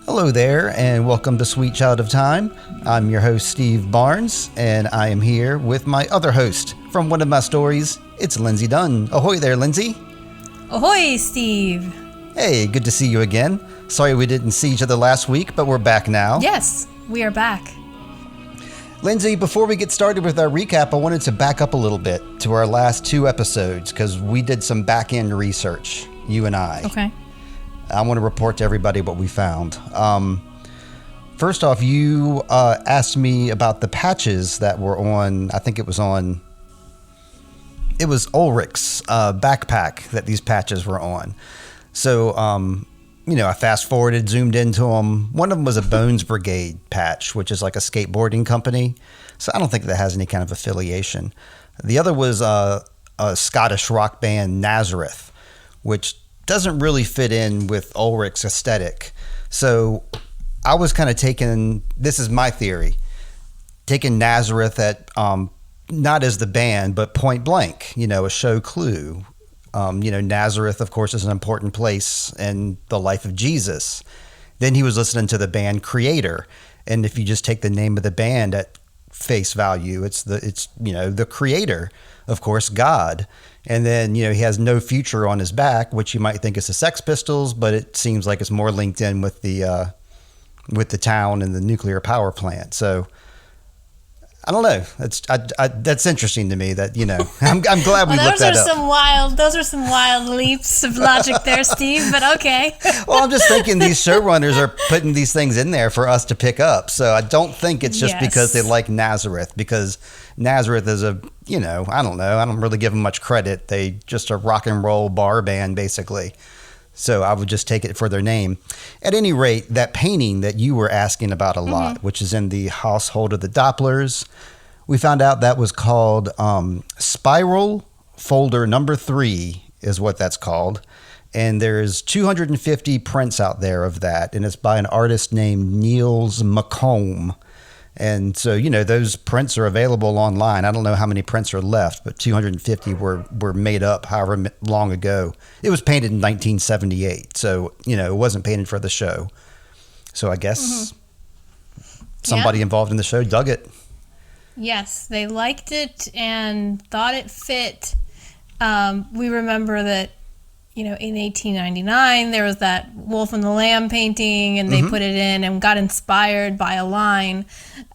Hello there, and welcome to Sweet Child of Time. I'm your host, Steve Barnes, and I am here with my other host from one of my stories. It's Lindsey Dunn. Ahoy there, Lindsey. Ahoy, Steve. Hey, good to see you again. Sorry we didn't see each other last week, but we're back now. Yes, we are back. Lindsey, before we get started with our recap, I wanted to back up a little bit to our last two episodes because we did some back-end research, you and I. Okay. I want to report to everybody what we found. First off, you asked me about the patches that were on, I think it was Ulrich's backpack that these patches were on. So, I fast forwarded, zoomed into them. One of them was a Bones Brigade patch, which is like a skateboarding company. So I don't think that has any kind of affiliation. The other was a Scottish rock band, Nazareth, which doesn't really fit in with Ulrich's aesthetic. So I was kind of this is my theory, taking Nazareth at, not as the band, but point blank, a show clue. Nazareth, of course, is an important place in the life of Jesus. Then he was listening to the band Creator. And if you just take the name of the band at face value, it's the Creator, of course, God. And then, he has No Future on his back, which you might think is the Sex Pistols, but it seems like it's more linked in with the town and the nuclear power plant. So I don't know. That's interesting to me that, I'm glad we looked that up. Those are some wild leaps of logic there, Steve, but okay. Well, I'm just thinking these showrunners are putting these things in there for us to pick up. So I don't think it's just because they like Nazareth, because Nazareth is I don't know. I don't really give them much credit. They just a rock and roll bar band, basically. So I would just take it for their name. At any rate, that painting that you were asking about a lot, which is in the household of the Dopplers, we found out that was called Spiral Folder Number 3 is what that's called. And there's 250 prints out there of that. And it's by an artist named Niels McComb. And so, those prints are available online. I don't know how many prints are left, but 250 were made up however long ago. It was painted in 1978. So, it wasn't painted for the show. So I guess somebody involved in the show dug it. Yes, they liked it and thought it fit. We remember that, in 1899, there was that Wolf and the Lamb painting, and they put it in and got inspired by a line.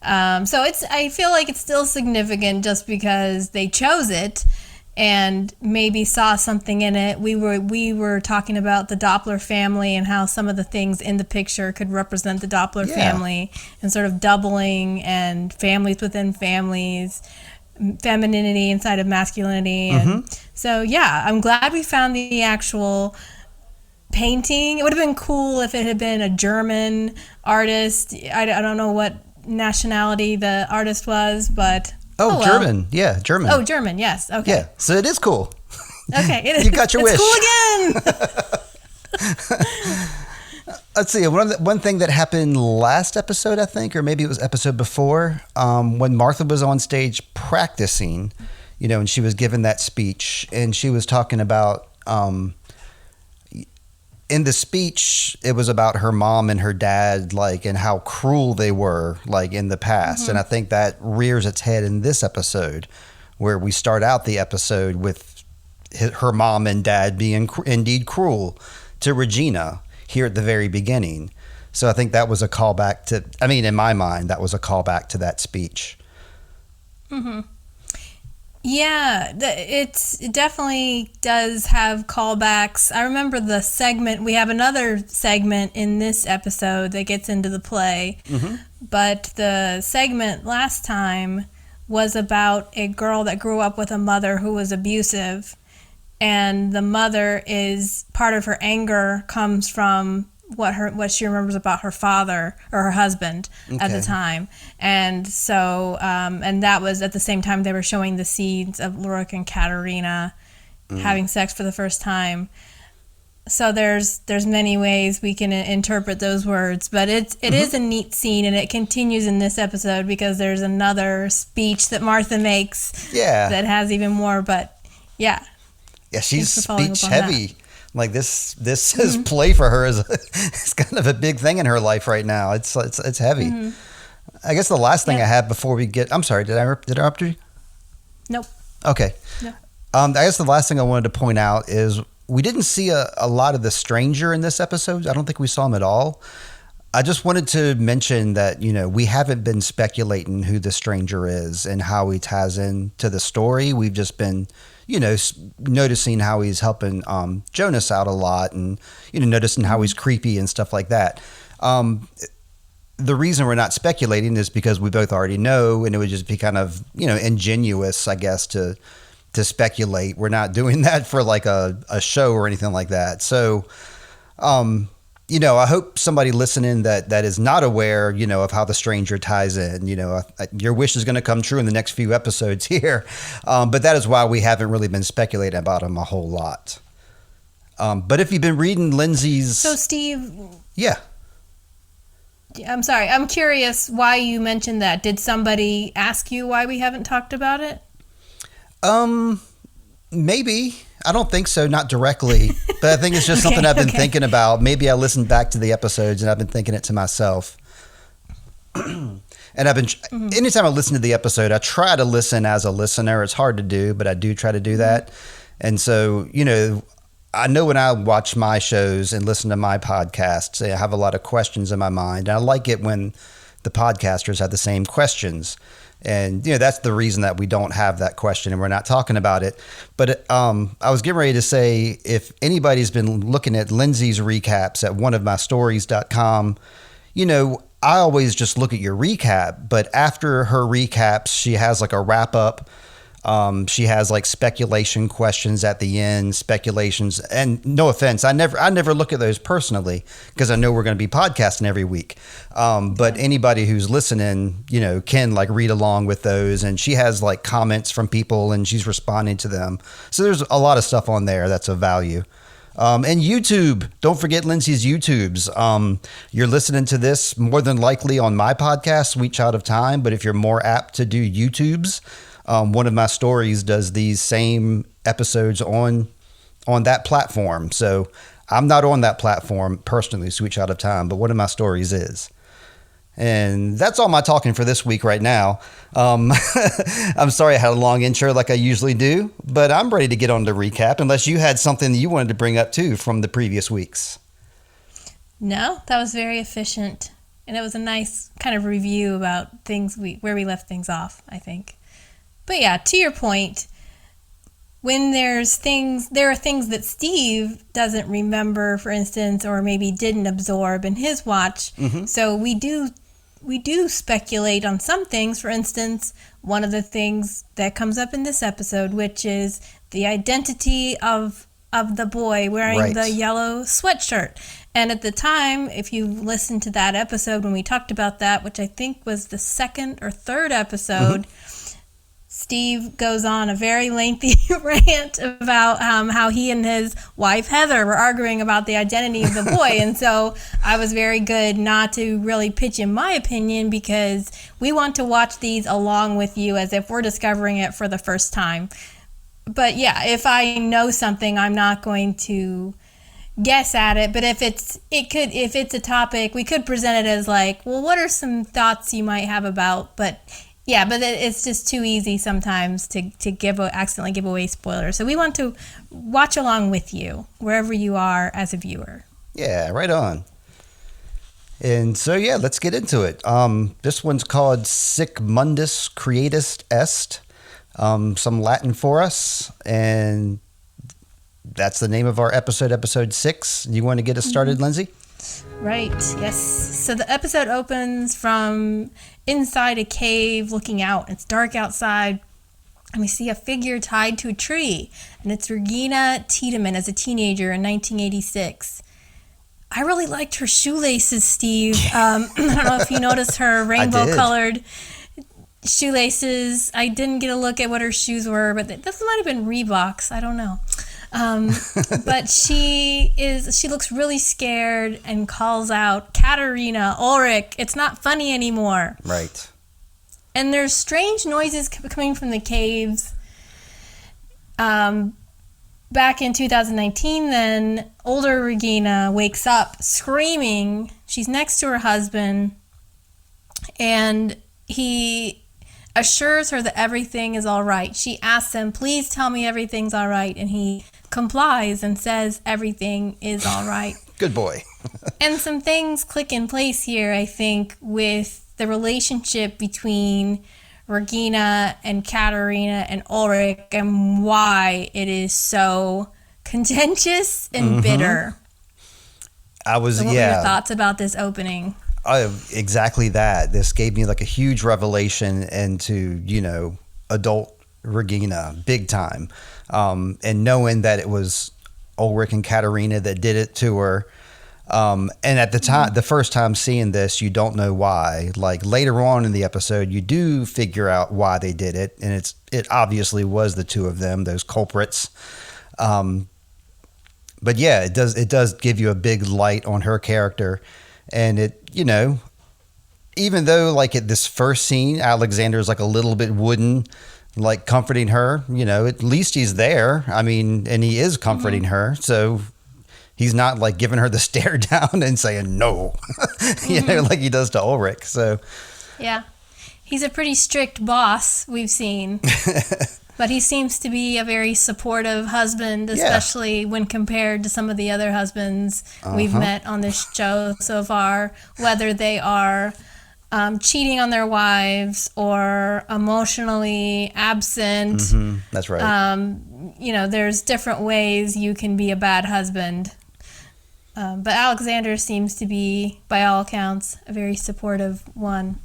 So I feel like it's still significant just because they chose it and maybe saw something in it. We were talking about the Doppler family and how some of the things in the picture could represent the Doppler family and sort of doubling and families within families, femininity inside of masculinity. And so, I'm glad we found the actual painting. It would have been cool if it had been a German artist. I don't know what nationality the artist was, but... German. Yeah, German. Oh, German, yes. Okay. Yeah, so it is cool. Okay. You got your wish. It's cool again! Let's see. One thing that happened last episode, I think, or maybe it was episode before, when Martha was on stage practicing, and she was given that speech, and she was talking about, in the speech, it was about her mom and her dad, and how cruel they were, in the past. And I think that rears its head in this episode, where we start out the episode with her mom and dad being indeed cruel to Regina here at the very beginning. So I think that was a callback to, in my mind, that was a callback to that speech. Yeah, it definitely does have callbacks. I remember the segment, we have another segment in this episode that gets into the play, but the segment last time was about a girl that grew up with a mother who was abusive, and the mother is, part of her anger comes from what she remembers about her father or her husband at the time. And so and that was at the same time they were showing the scenes of Ulrich and Katerina having sex for the first time. So there's many ways we can interpret those words, but it is a neat scene, and it continues in this episode because there's another speech that Martha makes that has even more. But she's speech heavy Like this is play for her it's kind of a big thing in her life right now. It's heavy. Mm-hmm. I guess the last thing I had before we get, I'm sorry, did I interrupt you? Nope. Okay. No. I guess the last thing I wanted to point out is we didn't see a lot of the stranger in this episode. I don't think we saw him at all. I just wanted to mention that, we haven't been speculating who the stranger is and how he ties into the story. We've just been, noticing how he's helping Jonas out a lot and, noticing how he's creepy and stuff like that. The reason we're not speculating is because we both already know, and it would just be kind of, ingenuous, I guess, to speculate. We're not doing that for like a show or anything like that. So, I hope somebody listening that is not aware, of how the stranger ties in. Your wish is going to come true in the next few episodes here. But that is why we haven't really been speculating about him a whole lot. But if you've been reading Lindsey's... So, Steve... Yeah. I'm sorry. I'm curious why you mentioned that. Did somebody ask you why we haven't talked about it? Maybe. I don't think so, not directly, but I think it's just something I've been thinking about. Maybe I listened back to the episodes and I've been thinking it to myself. And I've been, anytime I listen to the episode, I try to listen as a listener. It's hard to do, but I do try to do that. And so, I know when I watch my shows and listen to my podcasts, I have a lot of questions in my mind. And I like it when the podcasters have the same questions. And, that's the reason that we don't have that question and we're not talking about it. But I was getting ready to say, if anybody's been looking at Lindsey's recaps at oneofmystories.com, I always just look at your recap. But after her recaps, she has like a wrap up. She has like speculation questions at the end, speculations, and no offense, I never look at those personally because I know we're going to be podcasting every week. But anybody who's listening, can like read along with those, and she has like comments from people and she's responding to them. So there's a lot of stuff on there that's of value. And YouTube, don't forget Lindsey's YouTubes. You're listening to this more than likely on my podcast, Sweet Child of Time, but if you're more apt to do YouTubes, One of My Stories does these same episodes on that platform. So I'm not on that platform personally, Sweet Child of Time, but One of My Stories is. And that's all my talking for this week right now. I'm sorry I had a long intro like I usually do, but I'm ready to get on the recap unless you had something that you wanted to bring up too from the previous weeks. No, that was very efficient. And it was a nice kind of review about things where we left things off, I think. But yeah, to your point, when there are things that Steve doesn't remember, for instance, or maybe didn't absorb in his watch. Mm-hmm. So we do speculate on some things. For instance, one of the things that comes up in this episode, which is the identity of the boy wearing the yellow sweatshirt. And at the time, if you listen to that episode when we talked about that, which I think was the second or third episode, Steve goes on a very lengthy rant about how he and his wife, Heather, were arguing about the identity of the boy. And so I was very good not to really pitch in my opinion because we want to watch these along with you as if we're discovering it for the first time. But yeah, if I know something, I'm not going to guess at it. But if it's a topic, we could present it as like, well, what are some thoughts you might have about, but it's just too easy sometimes to accidentally give away spoilers. So we want to watch along with you wherever you are as a viewer. Yeah, right on. And so, yeah, let's get into it. This one's called Sic Mundus Creatus Est, some Latin for us. And that's the name of our episode 6. You want to get us started, Lindsey? Right, yes. So the episode opens from inside a cave looking out. It's dark outside, and we see a figure tied to a tree, and it's Regina Tiedemann as a teenager in 1986. I really liked her shoelaces, Steve. I don't know if you noticed her rainbow-colored shoelaces. I didn't get a look at what her shoes were, but this might have been Reeboks. I don't know. But she looks really scared and calls out, "Katerina, Ulrich, it's not funny anymore." Right. And there's strange noises coming from the caves. back in 2019, then older Regina wakes up screaming. She's next to her husband, and he assures her that everything is all right. She asks him, please tell me everything's all right, and he complies and says everything is all right. Good boy. And some things click in place here, I think, with the relationship between Regina and Katerina and Ulrich, and why it is so contentious and bitter. So what were your thoughts about this opening? Exactly that. This gave me like a huge revelation into, adult Regina, big time. And knowing that it was Ulrich and Katerina that did it to her. And at the time, the first time seeing this, you don't know why. Like later on in the episode, you do figure out why they did it. And it obviously was the two of them, those culprits. But yeah, it does give you a big light on her character. And it, even though like at this first scene, Alexander is like a little bit wooden, like comforting her, at least he's there. I mean, and he is comforting her. So he's not like giving her the stare down and saying no, like he does to Ulrich. So yeah, he's a pretty strict boss, we've seen. But he seems to be a very supportive husband, especially when compared to some of the other husbands we've met on this show so far, whether they are cheating on their wives or emotionally absent. That's right. There's different ways you can be a bad husband. But Alexander seems to be, by all accounts, a very supportive one.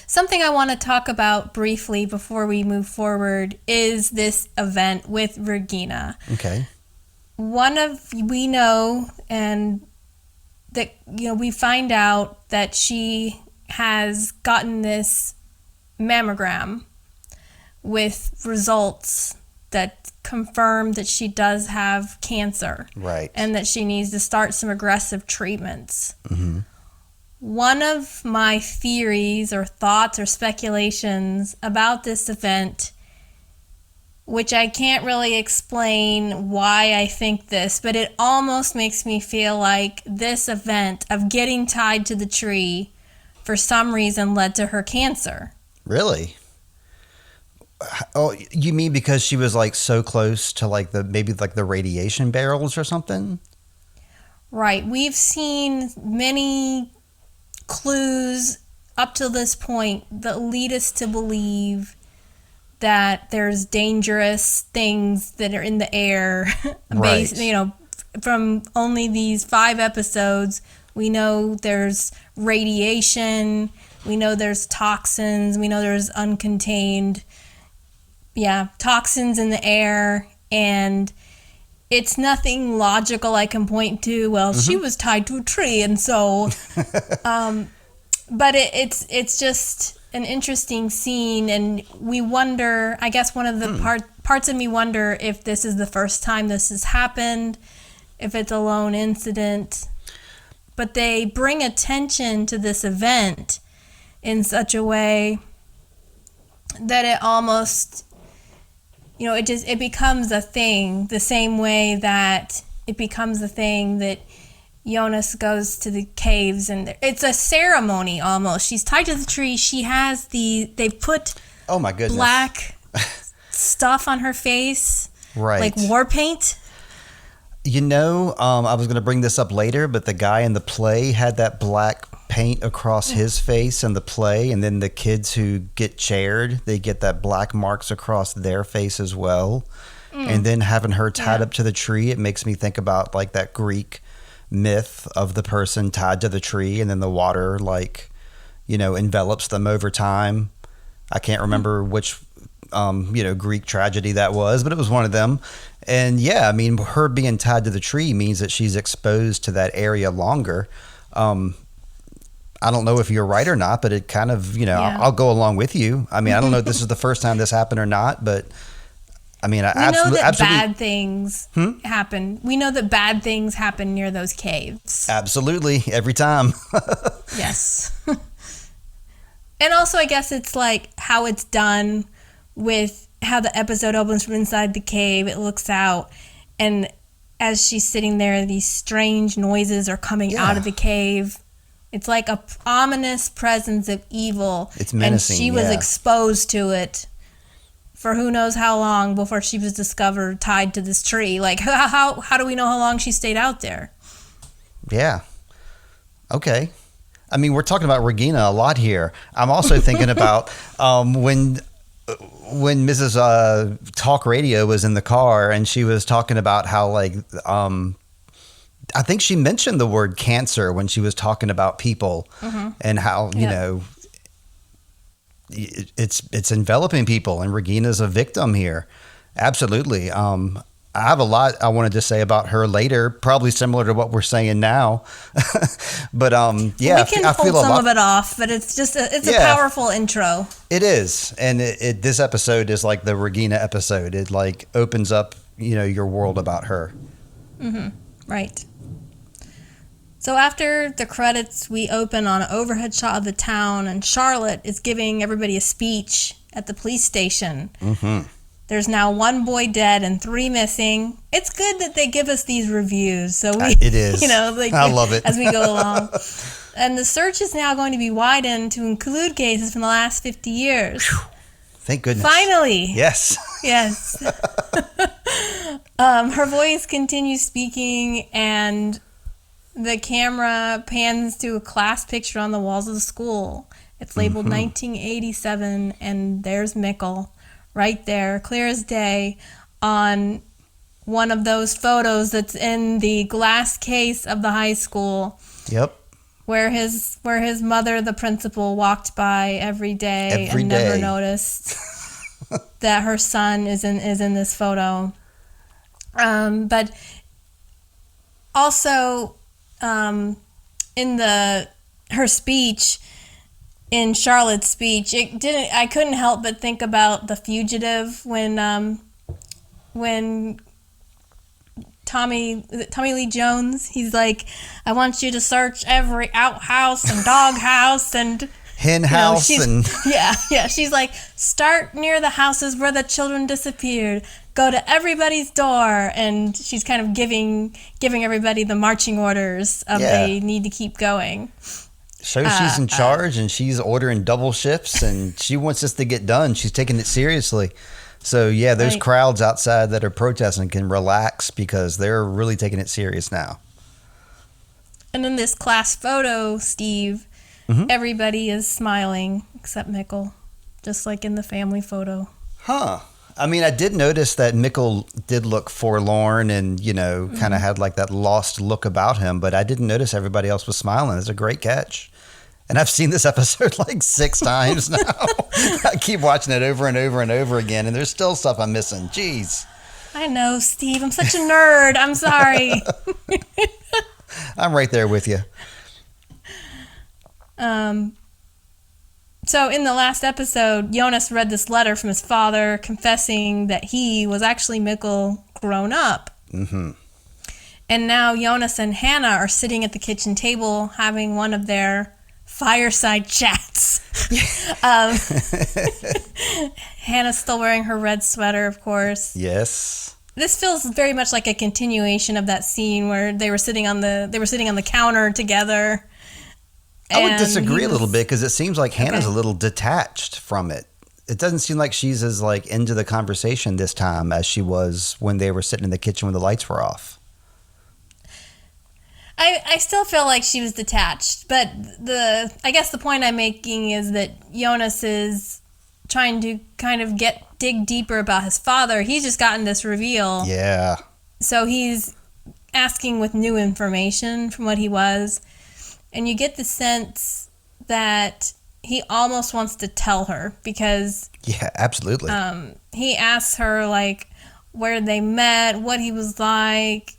Something I want to talk about briefly before we move forward is this event with Regina. Okay. We know, and that, we find out that she has gotten this mammogram with results that confirm that she does have cancer. Right. And that she needs to start some aggressive treatments. Mm-hmm. One of my theories or thoughts or speculations about this event, which I can't really explain why I think this, but it almost makes me feel like this event of getting tied to the tree for some reason led to her cancer. Really? Oh, you mean because she was like so close to like the radiation barrels or something? Right. We've seen many clues up to this point that lead us to believe that there's dangerous things that are in the air. Right. From only these 5 episodes, we know there's radiation, we know there's toxins, we know there's uncontained toxins in the air, and it's nothing logical I can point to. Well, she was tied to a tree, and so, but it's just an interesting scene, and we wonder. I guess one of the parts of me wonder if this is the first time this has happened, if it's a lone incident. But they bring attention to this event in such a way that it almost, it becomes a thing, the same way that it becomes a thing that Jonas goes to the caves, and it's a ceremony almost. She's tied to the tree. She has they put oh my goodness, black stuff on her face, right? Like war paint. I was going to bring this up later, but the guy in the play had that black paint across his face in the play, and then the kids who get chaired, they get that black marks across their face as well. And then having her tied up to the tree, it makes me think about like that Greek myth of the person tied to the tree, and then the water envelops them over time. I can't remember which Greek tragedy that was, but it was one of them. And yeah, I mean, her being tied to the tree means that she's exposed to that area longer. I don't know if you're right or not, but it kind of, I'll go along with you. I mean, I don't know if this is the first time this happened or not, but I mean, we know that bad things happen. We know that bad things happen near those caves. Absolutely. Every time. Yes. And also, I guess it's like how it's done with how the episode opens from inside the cave. It looks out, and as she's sitting there, these strange noises are coming out of the cave. It's like a ominous presence of evil. It's menacing, and she was exposed to it for who knows how long before she was discovered tied to this tree. Like, how do we know how long she stayed out there? Yeah. Okay. I mean, we're talking about Regina a lot here. I'm also thinking about when Mrs. Talk Radio was in the car and she was talking about how, like, I think she mentioned the word cancer when she was talking about people and how, you know, it's enveloping people, and Regina's a victim here. Absolutely. I have a lot I wanted to say about her later, probably similar to what we're saying now. But yeah, we can pull some of it off, but it's just a powerful intro. It is, and this episode is like the Regina episode. It like opens up, you know, your world about her. Right. So after the credits, we open on an overhead shot of the town, and Charlotte is giving everybody a speech at the police station. There's now 1 boy dead and 3 missing. It's good that they give us these reviews. So it is. You know, like, I love it. As we go along. And the search is now going to be widened to include cases from the last 50 years. Whew. Thank goodness. Finally. Yes. Yes. Her voice continues speaking, and the camera pans to a class picture on the walls of the school. It's labeled 1987, and there's Mikkel. Right there, clear as day, on one of those photos that's in the glass case of the high school. Yep. Where his mother, the principal, walked by every day and never noticed that her son is in this photo. But also, in her speech. In Charlotte's speech, I couldn't help but think about The Fugitive when Tommy Lee Jones, he's like, I want you to search every outhouse and doghouse and hen house, and she's like, start near the houses where the children disappeared, go to everybody's door, and she's kind of giving everybody the marching orders of they need to keep going. Shows she's in charge, and she's ordering double shifts, and she wants this to get done. She's taking it seriously. So, yeah, those crowds outside that are protesting can relax because they're really taking it serious now. And in this class photo, Steve, everybody is smiling except Mikkel, just like in the family photo. Huh. I mean, I did notice that Mikkel did look forlorn and, you know, kind of had like that lost look about him, but I didn't notice everybody else was smiling. It's a great catch. And I've seen this episode like 6 times now. I keep watching it over and over and over again, and there's still stuff I'm missing. Jeez. I know, Steve. I'm such a nerd. I'm sorry. I'm right there with you. So in the last episode, Jonas read this letter from his father confessing that he was actually Mikkel grown up. And now Jonas and Hannah are sitting at the kitchen table having one of their fireside chats. Hannah's still wearing her red sweater, of course. Yes. This feels very much like a continuation of that scene where they were sitting on the counter together. I would disagree a little bit because it seems like Hannah's a little detached from it. It doesn't seem like she's as like into the conversation this time as she was when they were sitting in the kitchen when the lights were off. I still feel like she was detached, but I guess the point I'm making is that Jonas is trying to kind of dig deeper about his father. He's just gotten this reveal. Yeah. So he's asking with new information from what he was. And you get the sense that he almost wants to tell her because... Yeah, absolutely. He asks her, like, where they met, what he was like,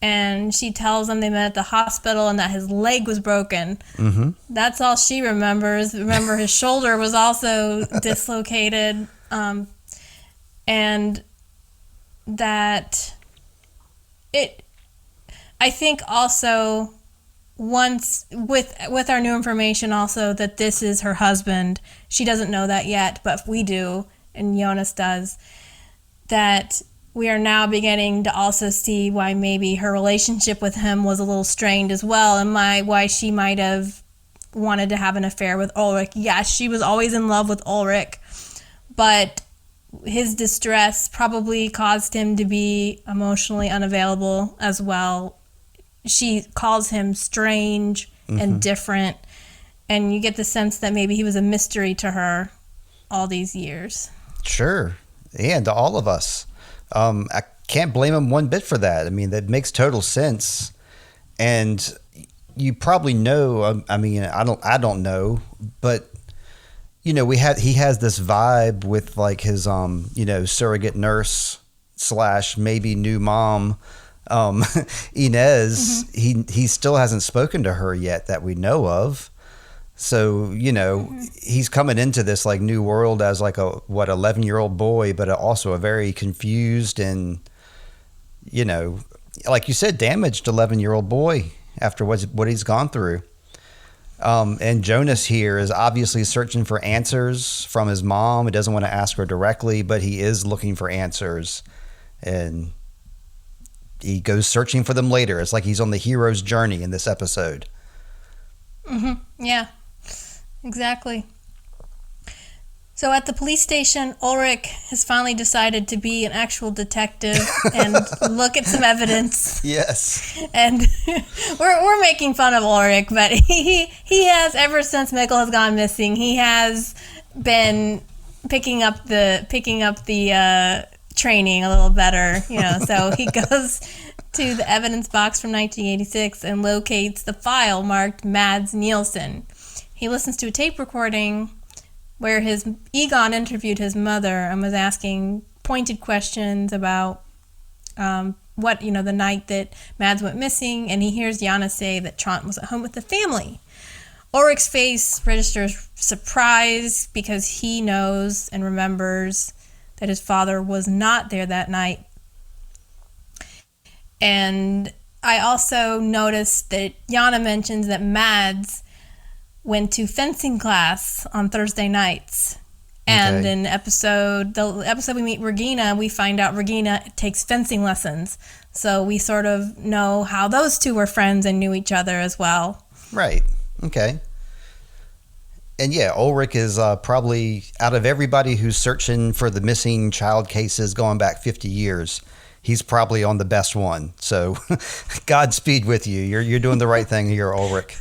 and she tells him they met at the hospital and that his leg was broken. That's all she remembers. Remember, his shoulder was also dislocated, and that I think also... Once with our new information also that this is her husband, she doesn't know that yet, but we do, and Jonas does, that we are now beginning to also see why maybe her relationship with him was a little strained as well, and why she might have wanted to have an affair with Ulrich. Yes, she was always in love with Ulrich, but his distress probably caused him to be emotionally unavailable as well. She calls him strange and different, and you get the sense that maybe he was a mystery to her all these years. Sure. Yeah, to all of us. I can't blame him one bit for that. I mean, that makes total sense. And you probably know, I mean, I don't know, but you know, he has this vibe with like his surrogate nurse / maybe new mom, Inez. He still hasn't spoken to her yet that we know of. So, you know, he's coming into this like new world as like a 11-year-old boy, but also a very confused and, you know, like you said, damaged 11-year-old boy after what he's gone through. And Jonas here is obviously searching for answers from his mom. He doesn't want to ask her directly, but he is looking for answers, and he goes searching for them later. It's like he's on the hero's journey in this episode. Yeah, exactly. So at the police station, Ulrich has finally decided to be an actual detective and look at some evidence. Yes. And we're making fun of Ulrich, but he has, ever since Mikkel has gone missing, he has been picking up the training a little better, you know. So he goes to the evidence box from 1986 and locates the file marked Mads Nielsen. He listens to a tape recording where Egon interviewed his mother and was asking pointed questions about the night that Mads went missing, and he hears Jana say that Trant was at home with the family. Ulrich's face registers surprise because he knows and remembers that his father was not there that night. And I also noticed that Jana mentions that Mads went to fencing class on Thursday nights. And in the episode we meet Regina, we find out Regina takes fencing lessons. So we sort of know how those two were friends and knew each other as well. Right. Okay. And yeah, Ulrich is probably, out of everybody who's searching for the missing child cases going back 50 years, he's probably on the best one. So Godspeed with you. You're doing the right thing here, Ulrich.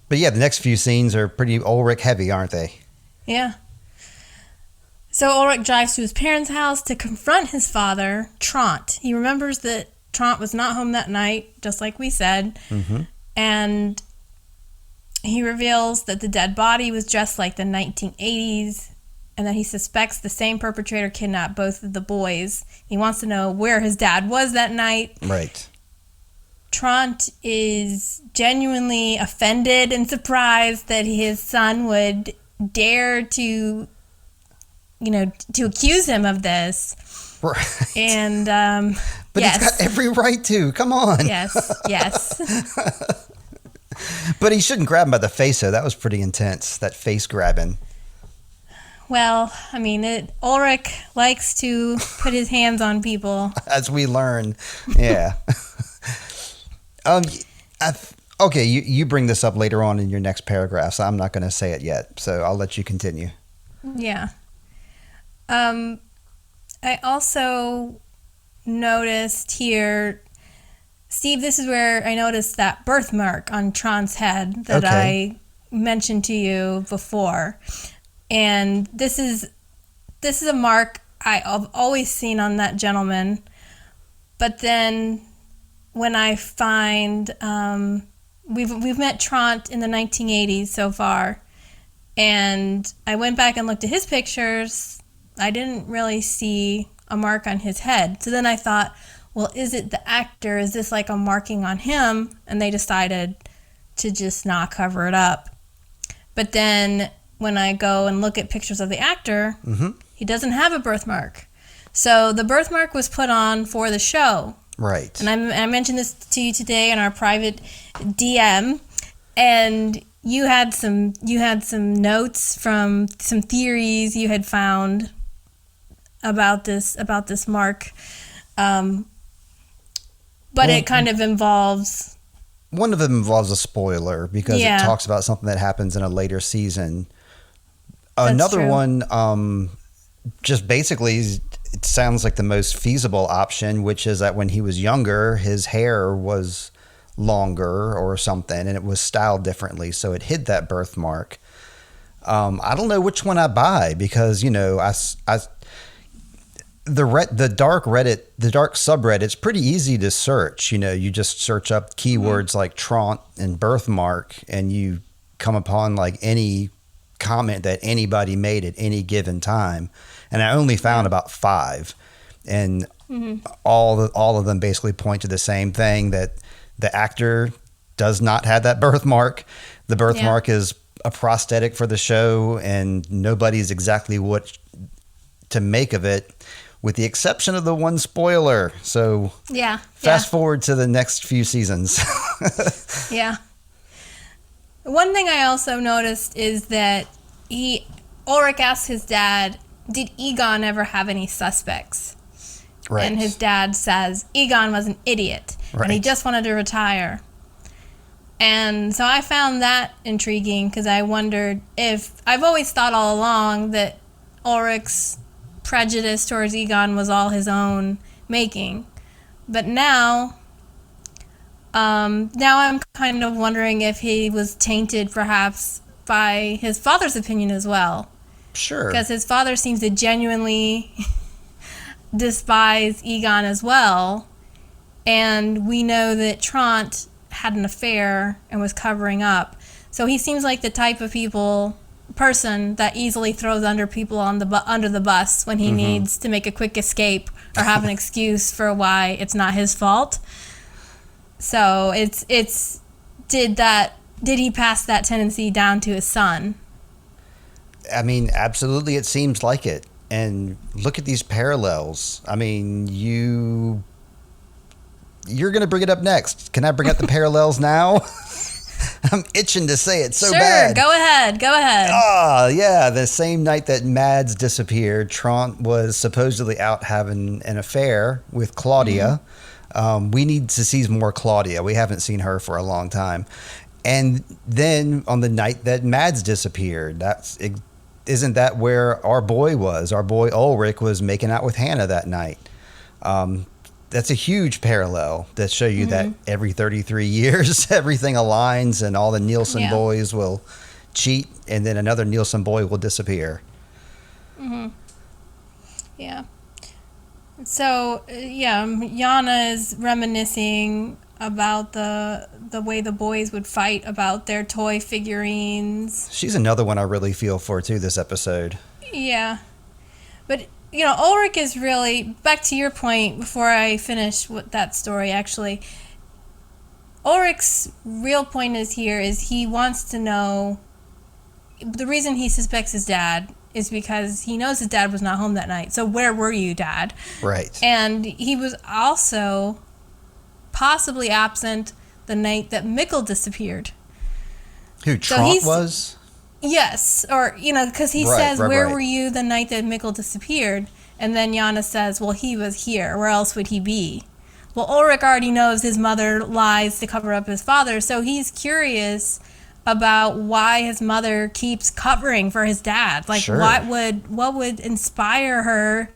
But yeah, the next few scenes are pretty Ulrich heavy, aren't they? Yeah. So Ulrich drives to his parents' house to confront his father, Trant. He remembers that Trant was not home that night, just like we said. And he reveals that the dead body was dressed like the 1980s and that he suspects the same perpetrator kidnapped both of the boys. He wants to know where his dad was that night. Right. Trant is genuinely offended and surprised that his son would dare to accuse him of this. Right. And, but he's got every right to. Come on. Yes. But he shouldn't grab him by the face, though. That was pretty intense, that face grabbing. Well, I mean, Ulrich likes to put his hands on people. As we learn. Yeah. Okay, you bring this up later on in your next paragraph, so I'm not going to say it yet. So I'll let you continue. Yeah. I also noticed here, Steve, this is where I noticed that birthmark on Trant's head that I mentioned to you before. And this is a mark I've always seen on that gentleman. But then when I find we've met Trant in the 1980s so far, and I went back and looked at his pictures, I didn't really see a mark on his head. So then I thought, well, is it the actor? Is this like a marking on him? And they decided to just not cover it up. But then when I go and look at pictures of the actor, he doesn't have a birthmark. So the birthmark was put on for the show. Right. And I mentioned this to you today in our private DM, and you had some notes from some theories you had found about this mark. But it kind of involves... One of them involves a spoiler because it talks about something that happens in a later season. Another one, just basically, it sounds like the most feasible option, which is that when he was younger, his hair was longer or something, and it was styled differently, so it hid that birthmark. I don't know which one I buy because, you know, the dark subreddit's pretty easy to search. You know, you just search up keywords like Trant and birthmark, and you come upon like any comment that anybody made at any given time. And I only found about 5, and all of them basically point to the same thing, that the actor does not have that birthmark. The birthmark is a prosthetic for the show, and nobody's exactly what to make of it, with the exception of the one spoiler. So fast forward to the next few seasons. Yeah. One thing I also noticed is that Ulrich asked his dad, did Egon ever have any suspects? Right. And his dad says Egon was an idiot, and he just wanted to retire. And so I found that intriguing because I wondered if... I've always thought all along that Ulrich's prejudice towards Egon was all his own making. But now I'm kind of wondering if he was tainted perhaps by his father's opinion as well. Sure. Because his father seems to genuinely despise Egon as well. And we know that Trant had an affair and was covering up. So he seems like the type of person that easily throws under people under the bus when he needs to make a quick escape or have an excuse for why it's not his fault. So did he pass that tendency down to his son? I mean, absolutely, it seems like it. And look at these parallels. I mean, you're going to bring it up next. Can I bring up the parallels now? I'm itching to say it so bad. Sure, go ahead. Oh, yeah. The same night that Mads disappeared, Trant was supposedly out having an affair with Claudia. We need to see more Claudia. We haven't seen her for a long time. And then on the night that Mads disappeared, isn't that where our boy was? Our boy Ulrich was making out with Hannah that night. That's a huge parallel that show you that every 33 years, everything aligns and all the Nielsen boys will cheat, and then another Nielsen boy will disappear. Yeah. So, Yana is reminiscing about the way the boys would fight about their toy figurines. She's another one I really feel for, too, this episode. Yeah. But... You know, Ulrich is really, back to your point before I finish with that story, actually, Ulrich's real point is he wants to know, the reason he suspects his dad is because he knows his dad was not home that night. So where were you, Dad? Right. And he was also possibly absent the night that Mikkel disappeared. Who, Trant was? Yes, or, you know, because he says, where were you the night that Mikkel disappeared? And then Yana says, well, he was here. Where else would he be? Well, Ulrich already knows his mother lies to cover up his father, so he's curious about why his mother keeps covering for his dad. Like, what would inspire her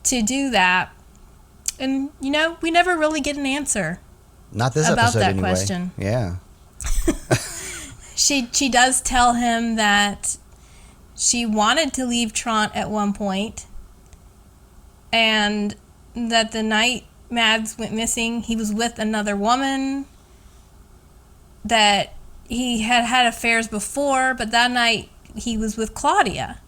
to do that? And, you know, we never really get an answer. Not this about episode, that anyway. Question. Yeah. She does tell him that she wanted to leave Trant at one point, and that the night Mads went missing, he was with another woman, that he had affairs before, but that night he was with Claudia.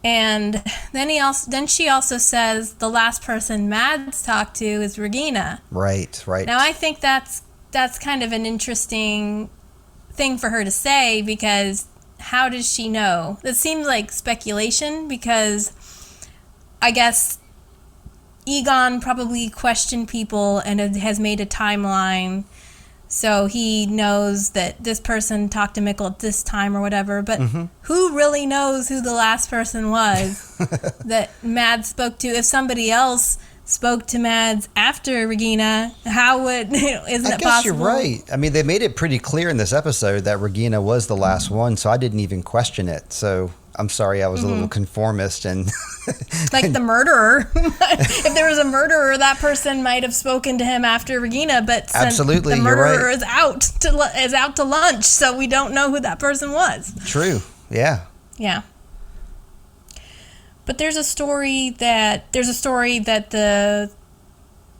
And then she also says the last person Mads talked to is Regina. Right. Now I think that's kind of an interesting thing for her to say, because how does she know? It seems like speculation, because I guess Egon probably questioned people and has made a timeline So he knows that this person talked to Mikkel at this time or whatever, but who really knows who the last person was that Mads spoke to? If somebody else spoke to Mads after Regina, how would, isn't it possible? I guess you're right. I mean, they made it pretty clear in this episode that Regina was the last one, so I didn't even question it. So I'm sorry I was a little conformist and... Like the murderer. If there was a murderer, that person might have spoken to him after Regina, but since absolutely, the murderer you're right. is out to lunch, so we don't know who that person was. True. Yeah. Yeah. But there's a story that the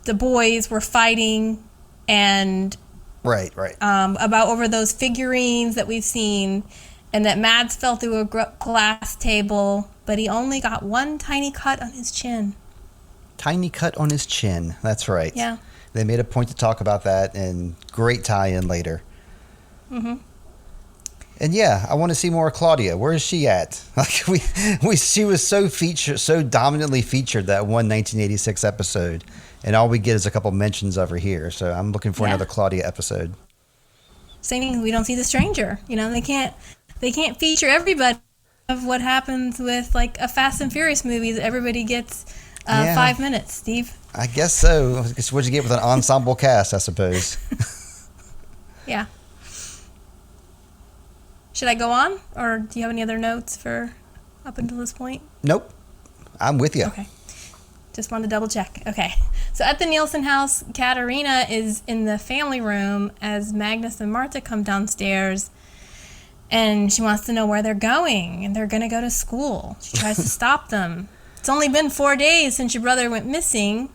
boys were fighting and right. About over those figurines that we've seen, and that Mads fell through a glass table, but he only got one tiny cut on his chin. Tiny cut on his chin. That's right. Yeah. They made a point to talk about that, and great tie-in later. And yeah, I want to see more of Claudia. Where is she at? Like she was so dominantly featured that one 1986 episode, and all we get is a couple mentions of her here. So I'm looking for another Claudia episode. Same thing. We don't see the stranger. You know, they can't feature everybody of what happens with like a Fast and Furious movie that everybody gets 5 minutes. Steve. I guess so. It's what you get with an ensemble cast, I suppose. Yeah. Should I go on, or do you have any other notes for up until this point? Nope. I'm with you. Okay. Just wanted to double check. Okay. So at the Nielsen house, Katarina is in the family room as Magnus and Martha come downstairs, and she wants to know where they're going, and they're going to go to school. She tries to stop them. It's only been 4 days since your brother went missing,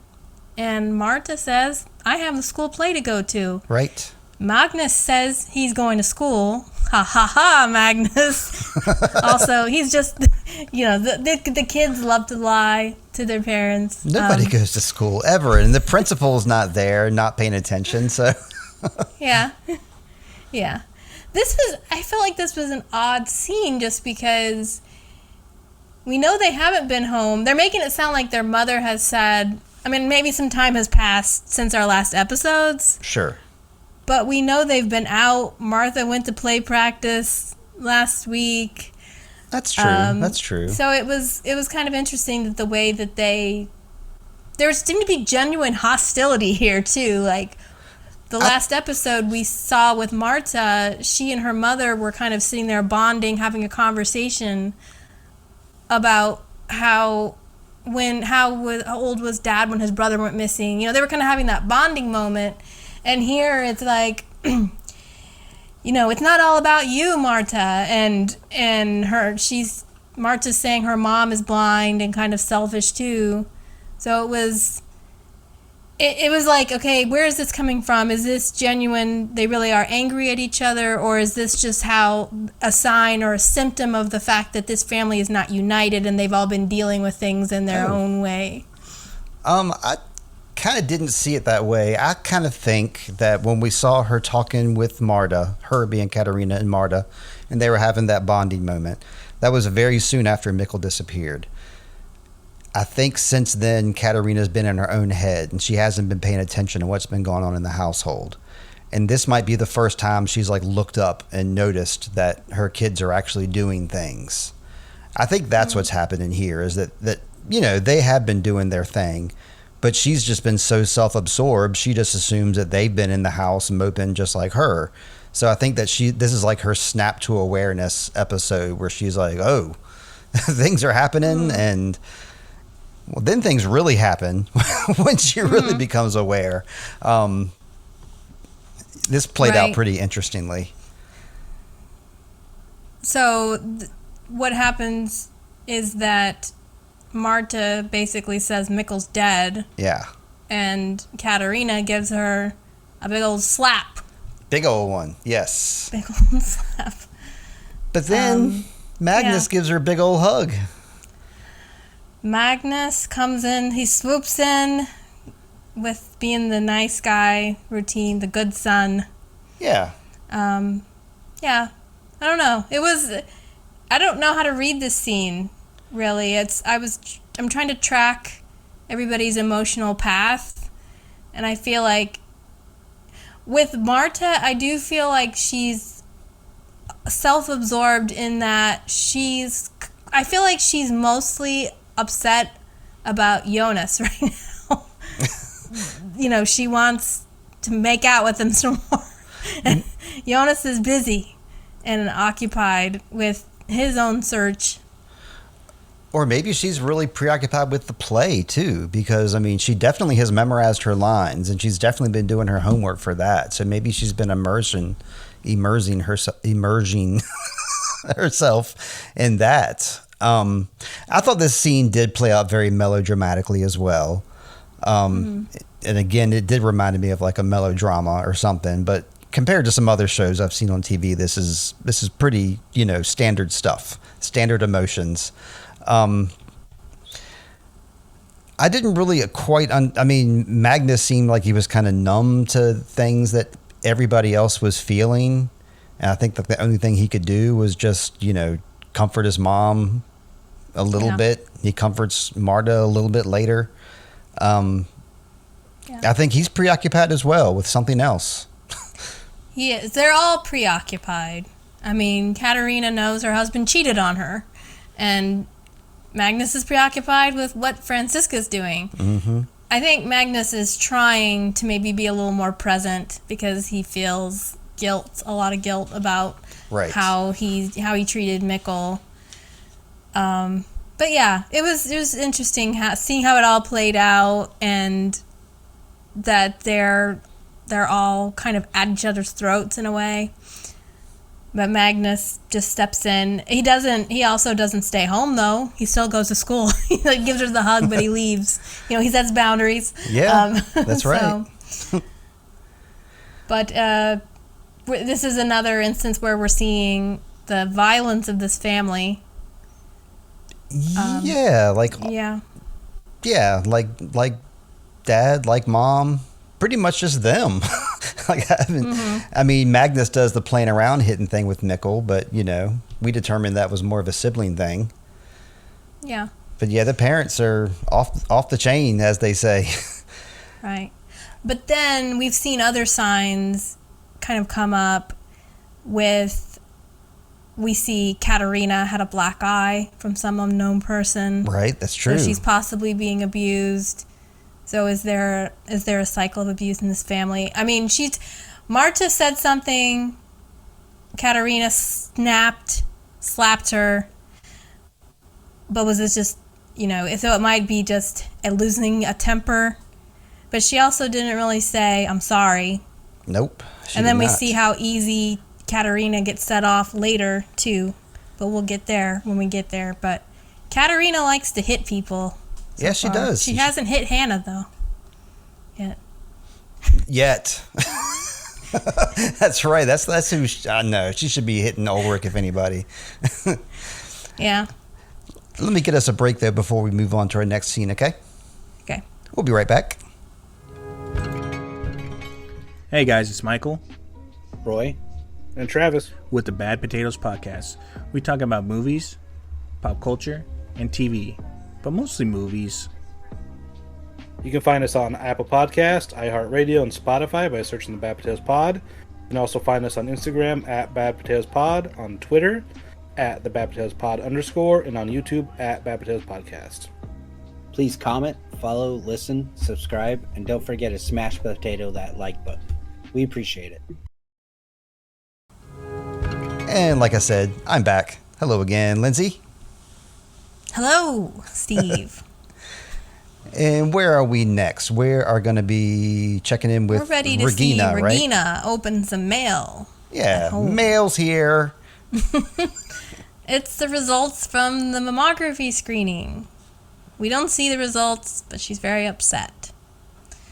and Martha says, I have the school play to go to. Right. Magnus says he's going to school. Ha ha ha, Magnus. Also, he's just, the kids love to lie to their parents. Nobody goes to school ever, and the principal's not there, not paying attention, so. Yeah. Yeah. I felt like this was an odd scene just because we know they haven't been home. They're making it sound like their mother has said, I mean, maybe some time has passed since our last episodes. Sure. But we know they've been out. Martha went to play practice last week. That's true. That's true. So it was kind of interesting that the way that there seemed to be genuine hostility here too. Like the last episode we saw with Marta, she and her mother were kind of sitting there bonding, having a conversation about how old was Dad when his brother went missing. You know, they were kind of having that bonding moment. And here it's like, it's not all about you, Marta. And Marta's saying her mom is blind and kind of selfish too. So it was like, okay, where is this coming from? Is this genuine? They really are angry at each other, or is this just a sign or a symptom of the fact that this family is not united and they've all been dealing with things in their own way? I kind of didn't see it that way. I kind of think that when we saw her talking with Marta, her being Katarina and Marta, and they were having that bonding moment, that was very soon after Mikkel disappeared. I think since then, Katarina's been in her own head, and she hasn't been paying attention to what's been going on in the household. And this might be the first time she's like looked up and noticed that her kids are actually doing things. I think that's what's happening here, is that they have been doing their thing. But she's just been so self-absorbed, she just assumes that they've been in the house moping just like her. So I think that this is like her snap to awareness episode where she's like, oh, things are happening. And then things really happen when she really becomes aware. This played out pretty interestingly. So what happens is that Marta basically says Mikkel's dead. Yeah. And Katarina gives her a big old slap. Big old one, yes. Big old slap. But then Magnus gives her a big old hug. Magnus comes in, he swoops in with being the nice guy routine, the good son. Yeah. Yeah. I don't know. I don't know how to read this scene. Really, I'm trying to track everybody's emotional path, and I feel like With Marta, I do feel like she's self-absorbed in that I feel like she's mostly upset about Jonas right now. She wants to make out with him some more. And Jonas is busy and occupied with his own search. Or maybe she's really preoccupied with the play, too, because, she definitely has memorized her lines, and she's definitely been doing her homework for that. So maybe she's been immersing herself in that. I thought this scene did play out very melodramatically as well. And again, it did remind me of like a melodrama or something, but compared to some other shows I've seen on TV, this is pretty, standard stuff, standard emotions. I didn't really quite, Magnus seemed like he was kind of numb to things that everybody else was feeling. And I think that the only thing he could do was just, comfort his mom a little bit. He comforts Marta a little bit later. I think he's preoccupied as well with something else. He is. They're all preoccupied. Katerina knows her husband cheated on her, and Magnus is preoccupied with what Franziska's doing. Mm-hmm. I think Magnus is trying to maybe be a little more present because he feels a lot of guilt about how he treated Mikkel. But yeah, it was interesting seeing how it all played out, and that they're all kind of at each other's throats in a way. But Magnus just steps in. He also doesn't stay home, though. He still goes to school. He gives her the hug, but he leaves. He sets boundaries. Yeah, that's right. But this is another instance where we're seeing the violence of this family. Like dad, like mom, pretty much just them. Magnus does the playing around hitting thing with Mikkel, but we determined that was more of a sibling thing. Yeah. But yeah, the parents are off the chain, as they say. Right. But then we've seen other signs kind of come up with, we see Katerina had a black eye from some unknown person. Right, that's true. So she's possibly being abused. So is there a cycle of abuse in this family? Marta said something, Katerina slapped her, but was it just, so it might be just losing a temper, but she also didn't really say, I'm sorry. Nope. And then we see how easy Katerina gets set off later, too, but we'll get there when we get there. But Katerina likes to hit people. Yes, she does. She hasn't hit Hannah, though. Yet. That's right. That's who I know. She should be hitting Ulrich, if anybody. Yeah. Let me get us a break, though, before we move on to our next scene, okay? Okay. We'll be right back. Hey, guys. It's Michael. Roy. And Travis. With the Bad Potatoes Podcast. We talk about movies, pop culture, and TV. But mostly movies. You can find us on Apple Podcast, iHeartRadio, and Spotify by searching the Bad Potatoes Pod. You can also find us on Instagram at Bad Potatoes Pod, on Twitter at the Bad Potatoes Pod _, and on YouTube at Bad Potatoes Podcast. Please comment, follow, listen, subscribe, and don't forget to smash potato that like button. We appreciate it. And like I said, I'm back. Hello again, Lindsay. Hello, Steve. And where are we next? We are going to be checking in with Regina, we're ready to see right? Regina open some mail. Yeah, mail's here. It's the results from the mammography screening. We don't see the results, but she's very upset.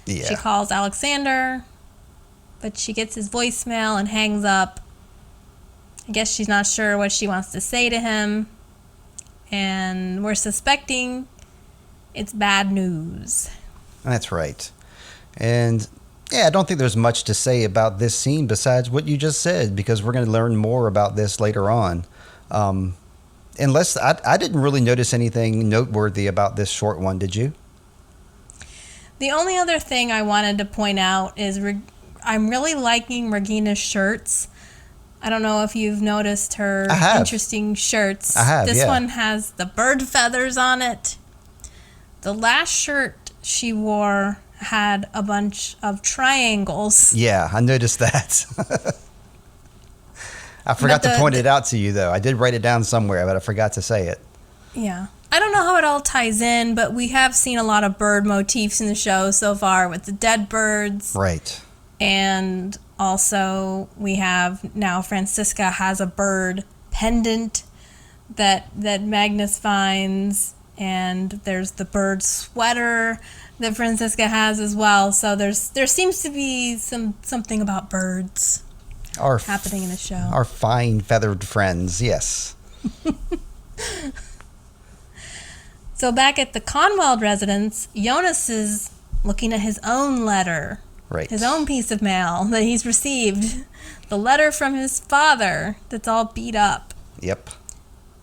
Yeah. She calls Alexander, but she gets his voicemail and hangs up. I guess she's not sure what she wants to say to him. And we're suspecting it's bad news. That's right. And yeah, I don't think there's much to say about this scene besides what you just said, because we're going to learn more about this later on. Unless I didn't really notice anything noteworthy about this short one, did you? The only other thing I wanted to point out is I'm really liking Regina's shirts. I don't know if you've noticed her interesting shirts. I have, This one has the bird feathers on it. The last shirt she wore had a bunch of triangles. Yeah, I noticed that. I forgot to point it out to you, though. I did write it down somewhere, but I forgot to say it. Yeah. I don't know how it all ties in, but we have seen a lot of bird motifs in the show so far with the dead birds. Right. And also we have now Franziska has a bird pendant that Magnus finds, and there's the bird sweater that Franziska has as well. So there seems to be something about birds happening in the show. Our fine feathered friends, yes. So back at the Conweld residence, Jonas is looking at his own letter. Right. His own piece of mail that he's received. The letter from his father that's all beat up. Yep.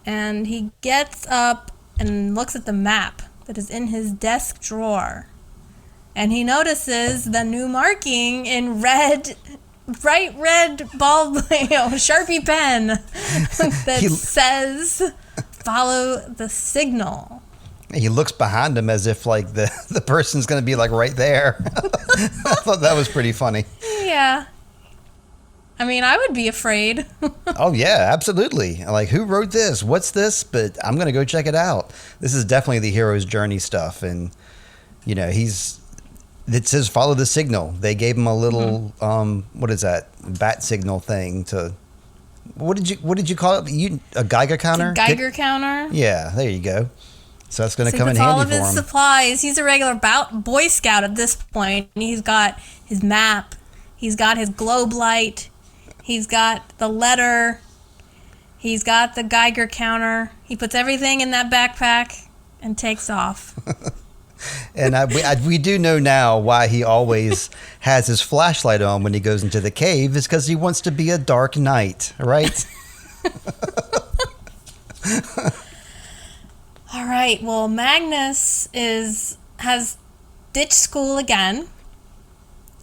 And he gets up and looks at the map that is in his desk drawer. And he notices the new marking in bright red ball, Sharpie pen that says, follow the signal. He looks behind him as if like the person's going to be like right there. I thought that was pretty funny. Yeah. I mean, I would be afraid. Oh, yeah, absolutely. Like, who wrote this? What's this? But I'm going to go check it out. This is definitely the hero's journey stuff. And, you know, it says follow the signal. They gave him a little, what is that? Bat signal thing to, what did you call it? A Geiger counter? Geiger counter? Yeah, there you go. So that's going to come in handy for him. all of his supplies. He's a regular Boy Scout at this point. And he's got his map. He's got his globe light. He's got the letter. He's got the Geiger counter. He puts everything in that backpack and takes off. And we do know now why he always has his flashlight on when he goes into the cave is because he wants to be a dark knight, right? All right. Well, Magnus has ditched school again.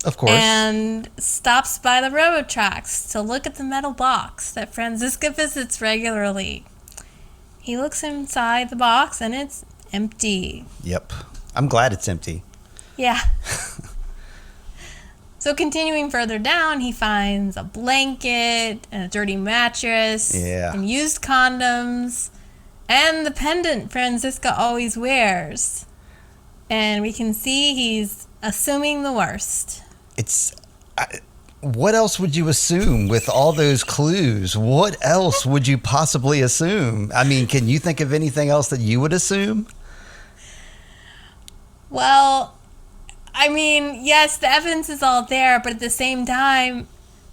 Of course. And stops by the railroad tracks to look at the metal box that Franziska visits regularly. He looks inside the box and it's empty. Yep. I'm glad it's empty. Yeah. So continuing further down, he finds a blanket and a dirty mattress and used condoms and the pendant Franziska always wears. And we can see he's assuming the worst. What else would you assume with all those clues? What else would you possibly assume? I mean, can you think of anything else that you would assume? Well, I mean, yes, the evidence is all there, but at the same time,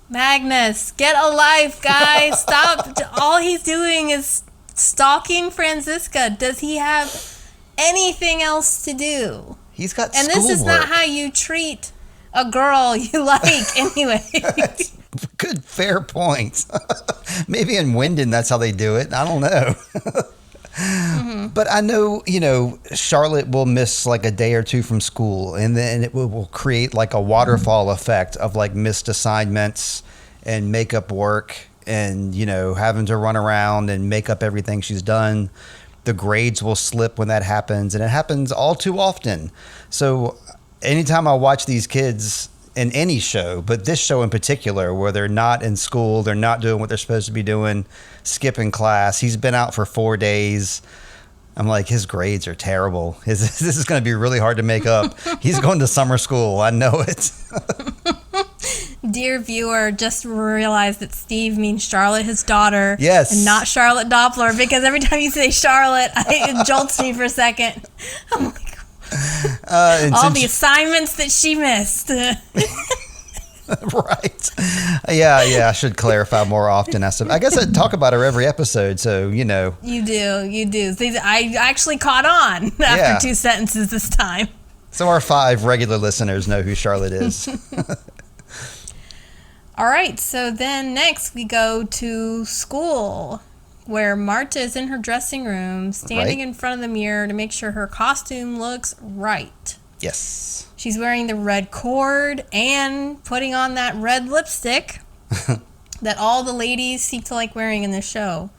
Magnus, get a life, guys. Stop. All he's doing is stalking Franziska. Does he have anything else to do? He's got schoolwork. And this is not how you treat a girl you like anyway. Good, fair point. Maybe in Wyndon, that's how they do it. I don't know. But I know, Charlotte will miss like a day or two from school, and then it will create like a waterfall effect of like missed assignments and makeup work and, having to run around and make up everything she's done. The grades will slip when that happens, and it happens all too often. So anytime I watch these kids in any show, but this show in particular, where they're not in school, they're not doing what they're supposed to be doing, skipping class, he's been out for 4 days. I'm like, his grades are terrible. This is going to be really hard to make up. He's going to summer school. I know it. Dear viewer, just realize that Steve means Charlotte, his daughter. Yes. And not Charlotte Doppler, because every time you say Charlotte, it jolts me for a second. I'm like, all the assignments that she missed. Right. Yeah, I should clarify more often. I guess I talk about her every episode, so, You do. I actually caught on after 2 sentences this time. So our 5 regular listeners know who Charlotte is. All right, so then next we go to school, where Marta is in her dressing room, standing in front of the mirror to make sure her costume looks right. Yes. She's wearing the red cord and putting on that red lipstick that all the ladies seem to like wearing in this show.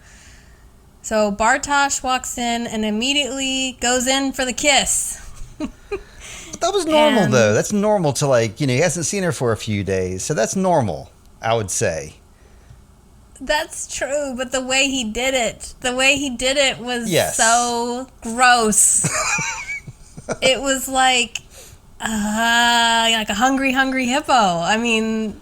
So Bartosz walks in and immediately goes in for the kiss. That was normal, though. That's normal to, like, he hasn't seen her for a few days. So that's normal, I would say. That's true, but the way he did it was so gross. It was like a hungry hippo. I mean,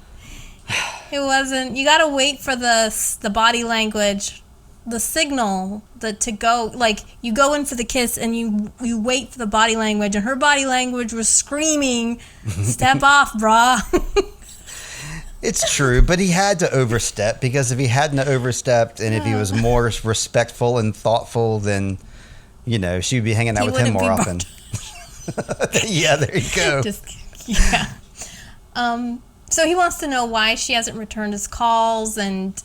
it wasn't. You gotta wait for the body language, the signal to go. Like, you go in for the kiss and you wait for the body language, and her body language was screaming, "Step off, brah." It's true, but he had to overstep, because if he hadn't overstepped and if he was more respectful and thoughtful, then, she would be hanging out with him more often. Yeah, there you go. So he wants to know why she hasn't returned his calls, and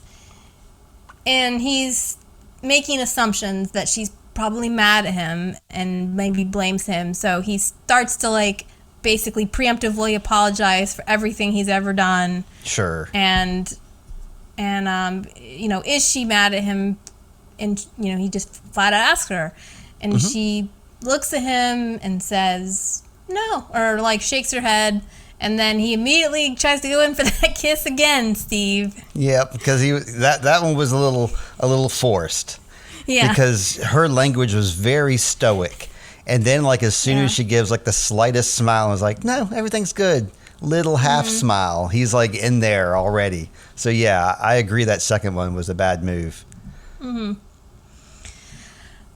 he's making assumptions that she's probably mad at him and maybe blames him. So he starts to basically preemptively apologize for everything he's ever done. Sure. And is she mad at him? And he just flat out asks her, and she looks at him and says no, or shakes her head, and then he immediately tries to go in for that kiss again, Steve. Yeah, because that one was a little forced. Yeah. Because her language was very stoic. And then, as soon as she gives, the slightest smile, I was like, no, everything's good. Little half smile. He's, in there already. So, yeah, I agree that second one was a bad move. Mm-hmm.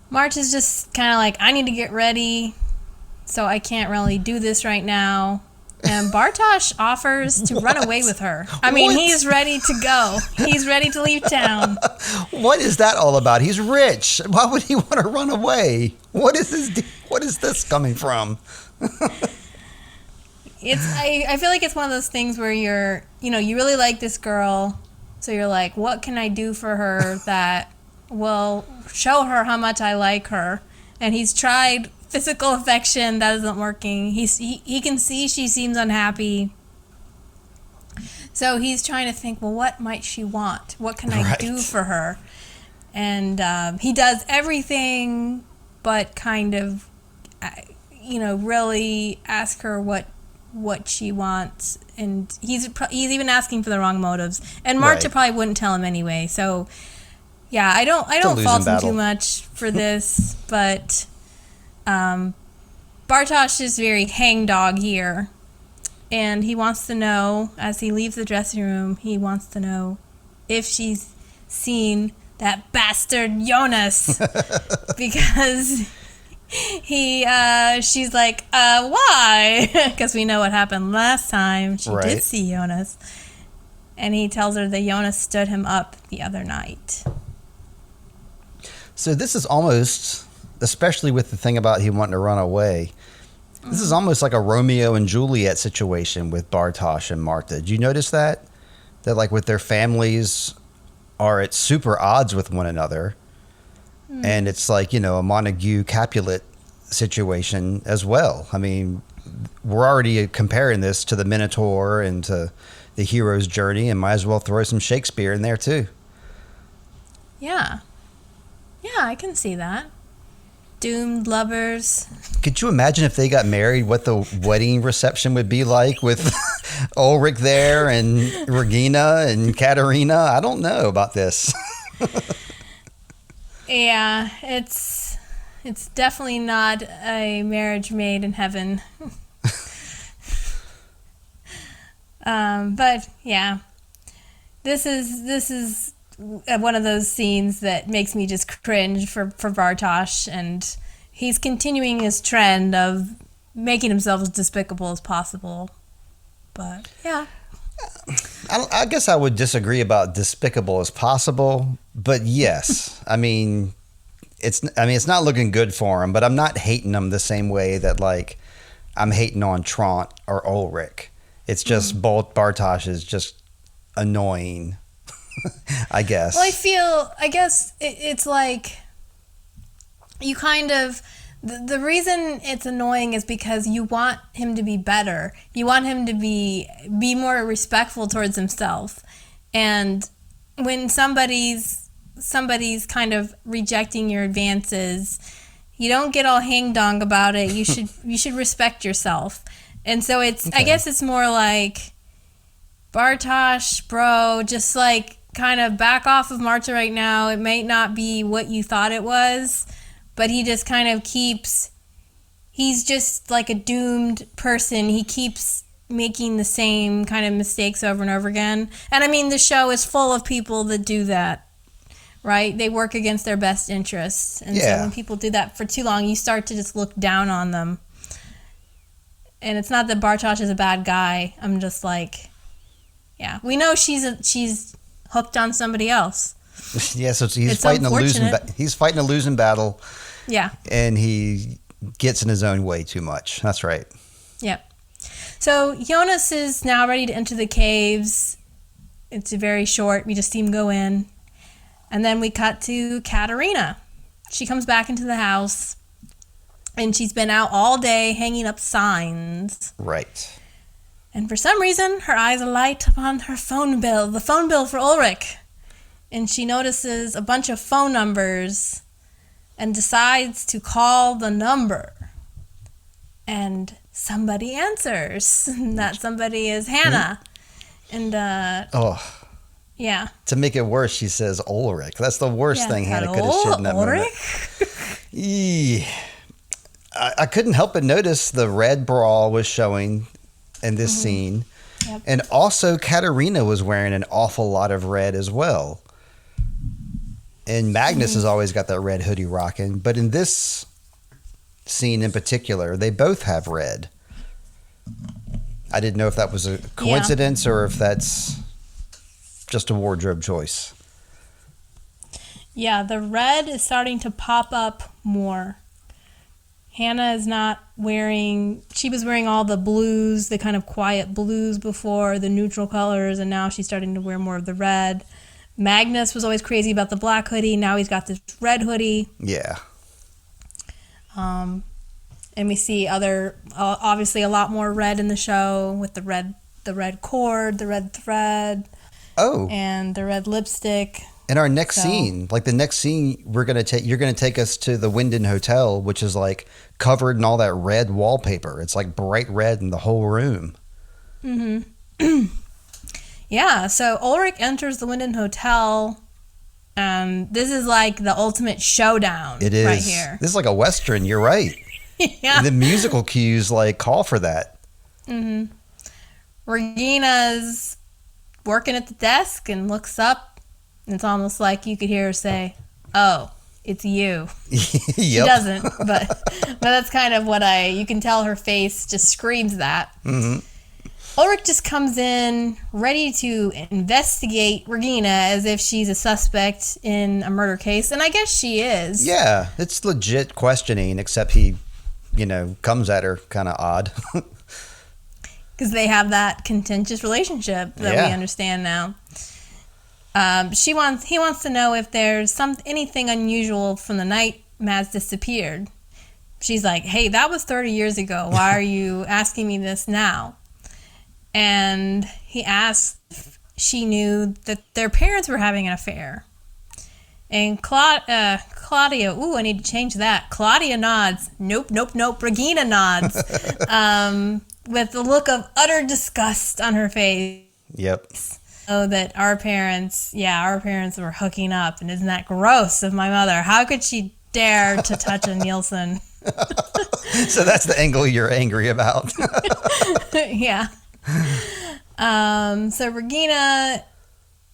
March is just kind of I need to get ready, so I can't really do this right now. And Bartosz offers to run away with her. I mean, he's ready to go. He's ready to leave town. What is that all about? He's rich. Why would he want to run away? What is this coming from? I feel like it's one of those things where you really like this girl, so you're like, what can I do for her that will show her how much I like her? And he's tried physical affection. That isn't working. He can see she seems unhappy, so he's trying to think, well, what might she want? What can I do for her? And he does everything but kind of really ask her what she wants, and he's even asking for the wrong motives, and Marta probably wouldn't tell him anyway. So yeah, I don't fault him too much for this, but Bartosz is very hangdog here, and he wants to know, as he leaves the dressing room, he wants to know if she's seen that bastard Jonas, because she's like, why? Because we know what happened last time. She did see Jonas, and he tells her that Jonas stood him up the other night. So this is almost, especially with the thing about he wanting to run away, this is almost like a Romeo and Juliet situation with Bartosz and Marta. Did you notice that? That with their families are at super odds with one another. And it's a Montague Capulet situation as well. I mean, we're already comparing this to the Minotaur and to the hero's journey, and might as well throw some Shakespeare in there too. Yeah, I can see that. Doomed lovers. Could you imagine if they got married, what the wedding reception would be like with Ulrich there and Regina and Katerina? I don't know about this. Yeah, it's definitely not a marriage made in heaven. But yeah, this is one of those scenes that makes me just cringe for Bartosz, and he's continuing his trend of making himself as despicable as possible. But yeah. I guess I would disagree about despicable as possible, but yes, it's not looking good for him, but I'm not hating him the same way that I'm hating on Trant or Ulrich. It's just both Bartosz is just annoying, I guess. Well, I guess it's like you kind of The reason it's annoying is because you want him to be better. You want him to be more respectful towards himself. And when somebody's kind of rejecting your advances, you don't get all hang-dong about it. You should respect yourself. And so it's, okay. I guess it's more like, Bartosz, bro, just like kind of back off of Marta right now. It might not be what you thought it was, but he just kind of he's just like a doomed person. He keeps making the same kind of mistakes over and over again. And I mean, the show is full of people that do that, right? They work against their best interests. And so when people do that for too long, you start to just look down on them. And it's not that Bartosz is a bad guy. I'm just like, yeah, we know she's hooked on somebody else. Yeah, so he's fighting a losing battle. Yeah. And he gets in his own way too much. That's right. Yep. So Jonas is now ready to enter the caves. It's very short. We just see him go in. And then we cut to Katerina. She comes back into the house. And she's been out all day hanging up signs. Right. And for some reason, her eyes alight upon her phone bill, the phone bill for Ulrich. And she notices a bunch of phone numbers and decides to call the number. And somebody answers. And that somebody is Hannah. And, yeah. To make it worse, she says Ulrich. That's the worst thing Hannah could have said in that Ulrich? moment. Yeah. I couldn't help but notice the red bra was showing in this scene. Yep. And also Katerina was wearing an awful lot of red as well. And Magnus has always got that red hoodie rocking. But in this scene in particular, they both have red. I didn't know if that was a coincidence or if that's just a wardrobe choice. Yeah, the red is starting to pop up more. Hannah is not she was wearing all the blues, the kind of quiet blues before, the neutral colors, and now she's starting to wear more of the red. Magnus was always crazy about the black hoodie. Now he's got this red hoodie. Yeah. And we see obviously a lot more red in the show with the red cord, the red thread. Oh. And the red lipstick. In our next scene, like the next scene, you're gonna take us to the Winden Hotel, which is like covered in all that red wallpaper. It's like bright red in the whole room. Mm-hmm. Yeah. So Ulrich enters the Winden Hotel. This is like the ultimate showdown. It is right here. This is like a Western. You're right. Yeah. And the musical cues like call for that. Mm-hmm. Regina's working at the desk and looks up. It's almost like you could hear her say, "Oh, it's you." Yep. She doesn't, but that's kind of what you can tell her face just screams that. Mm-hmm. Ulrich just comes in ready to investigate Regina as if she's a suspect in a murder case, and I guess she is. Yeah, it's legit questioning, except he, comes at her kind of odd. Because they have that contentious relationship that we understand now. He wants to know if there's anything unusual from the night Mads disappeared. She's like, "Hey, that was 30 years ago. Why are you asking me this now?" And he asks if she knew that their parents were having an affair. And Claudia, I need to change that. Claudia nods. Nope. Regina nods. With a look of utter disgust on her face. Yep. Oh, that our parents were hooking up, and isn't that gross of my mother? How could she dare to touch a Nielsen? So that's the angle you're angry about. Yeah. So Regina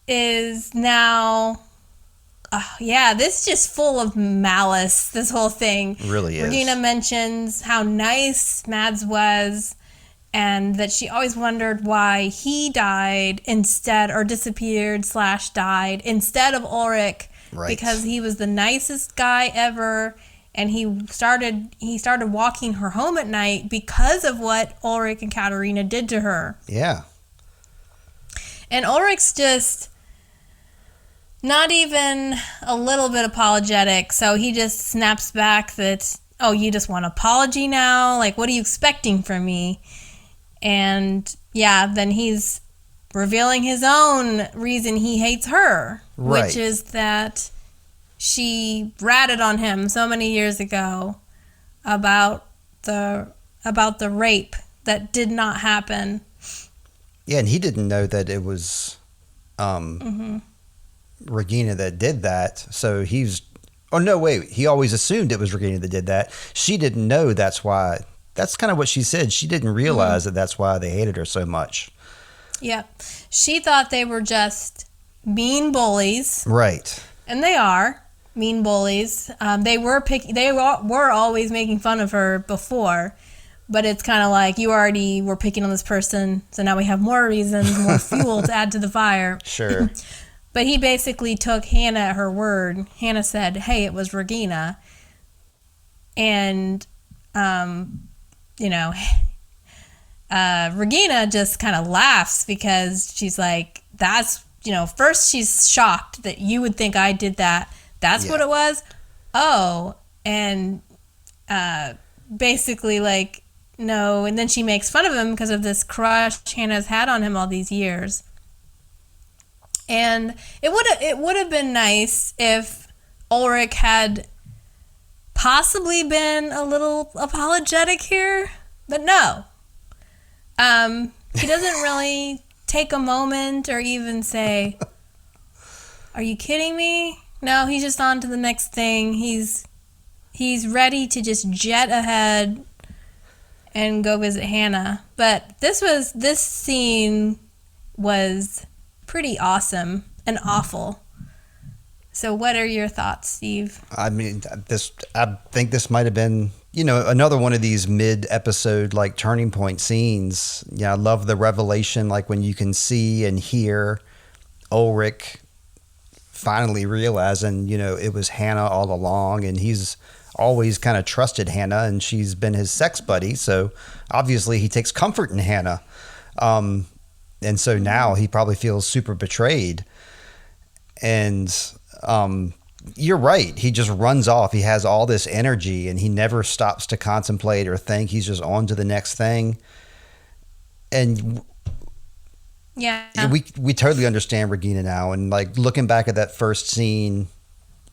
is now, this is just full of malice, this whole thing. Really is. Regina mentions how nice Mads was, and that she always wondered why he died disappeared / died instead of Ulrich. Right. Because he was the nicest guy ever, and he started walking her home at night because of what Ulrich and Katerina did to her. Yeah. And Ulrich's just not even a little bit apologetic, so he just snaps back that oh, you just want an apology now? Like, what are you expecting from me? And yeah, then he's revealing his own reason he hates her, Right. which is that she ratted on him so many years ago about the rape that did not happen. Yeah, and he didn't know that it was Regina that did that. So he's... Oh, no, wait. He always assumed it was Regina that did that. She didn't know that's why. That's kind of what she said. She didn't realize that that's why they hated her so much. Yep. She thought they were just mean bullies. Right. And they are mean bullies. They were always making fun of her before, but it's kind of like you already were picking on this person, so now we have more reasons, more fuel to add to the fire. Sure. But he basically took Hannah at her word. Hannah said, hey, it was Regina. And, Regina just kind of laughs because she's like, that's, first she's shocked that you would think I did that. That's what it was? Oh. And basically like, no. And then she makes fun of him because of this crush Hannah's had on him all these years. And it would have been nice if Ulrich had possibly been a little apologetic here, but no. He doesn't really take a moment or even say, are you kidding me? No, he's just on to the next thing. He's ready to just jet ahead and go visit Hannah. But this scene was pretty awesome and awful. So what are your thoughts, Steve? I mean, I think this might have been, another one of these mid-episode, like, turning point scenes. Yeah, I love the revelation, like, when you can see and hear Ulrich finally realizing, it was Hannah all along, and he's always kind of trusted Hannah, and she's been his sex buddy, so obviously he takes comfort in Hannah. And so now he probably feels super betrayed. And you're right. He just runs off. He has all this energy and he never stops to contemplate or think. He's just on to the next thing. And yeah, we totally understand Regina now. And like looking back at that first scene,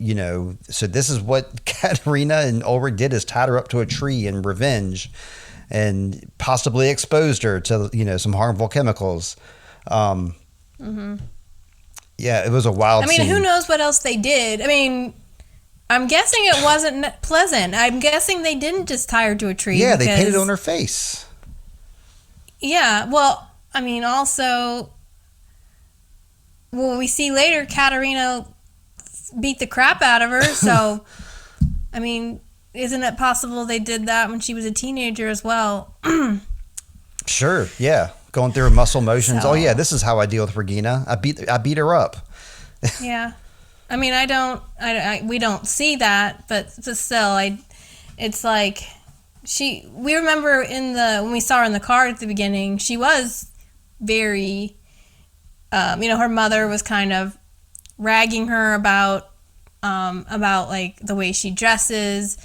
so this is what Katerina and Ulrich did, is tied her up to a tree in revenge and possibly exposed her to, some harmful chemicals. Yeah, it was a wild scene. Who knows what else they did? I'm guessing it wasn't pleasant. I'm guessing they didn't just tie her to a tree. Yeah, they painted on her face. Yeah, well, also, we see later Katerina beat the crap out of her, so, isn't it possible they did that when she was a teenager as well? Sure, yeah. Going through her muscle motions. So, oh, yeah, this is how I deal with Regina. I beat her up. Yeah. We don't see that, but still, it's like, we remember when we saw her in the car at the beginning, she was very, her mother was kind of ragging her about like the way she dresses.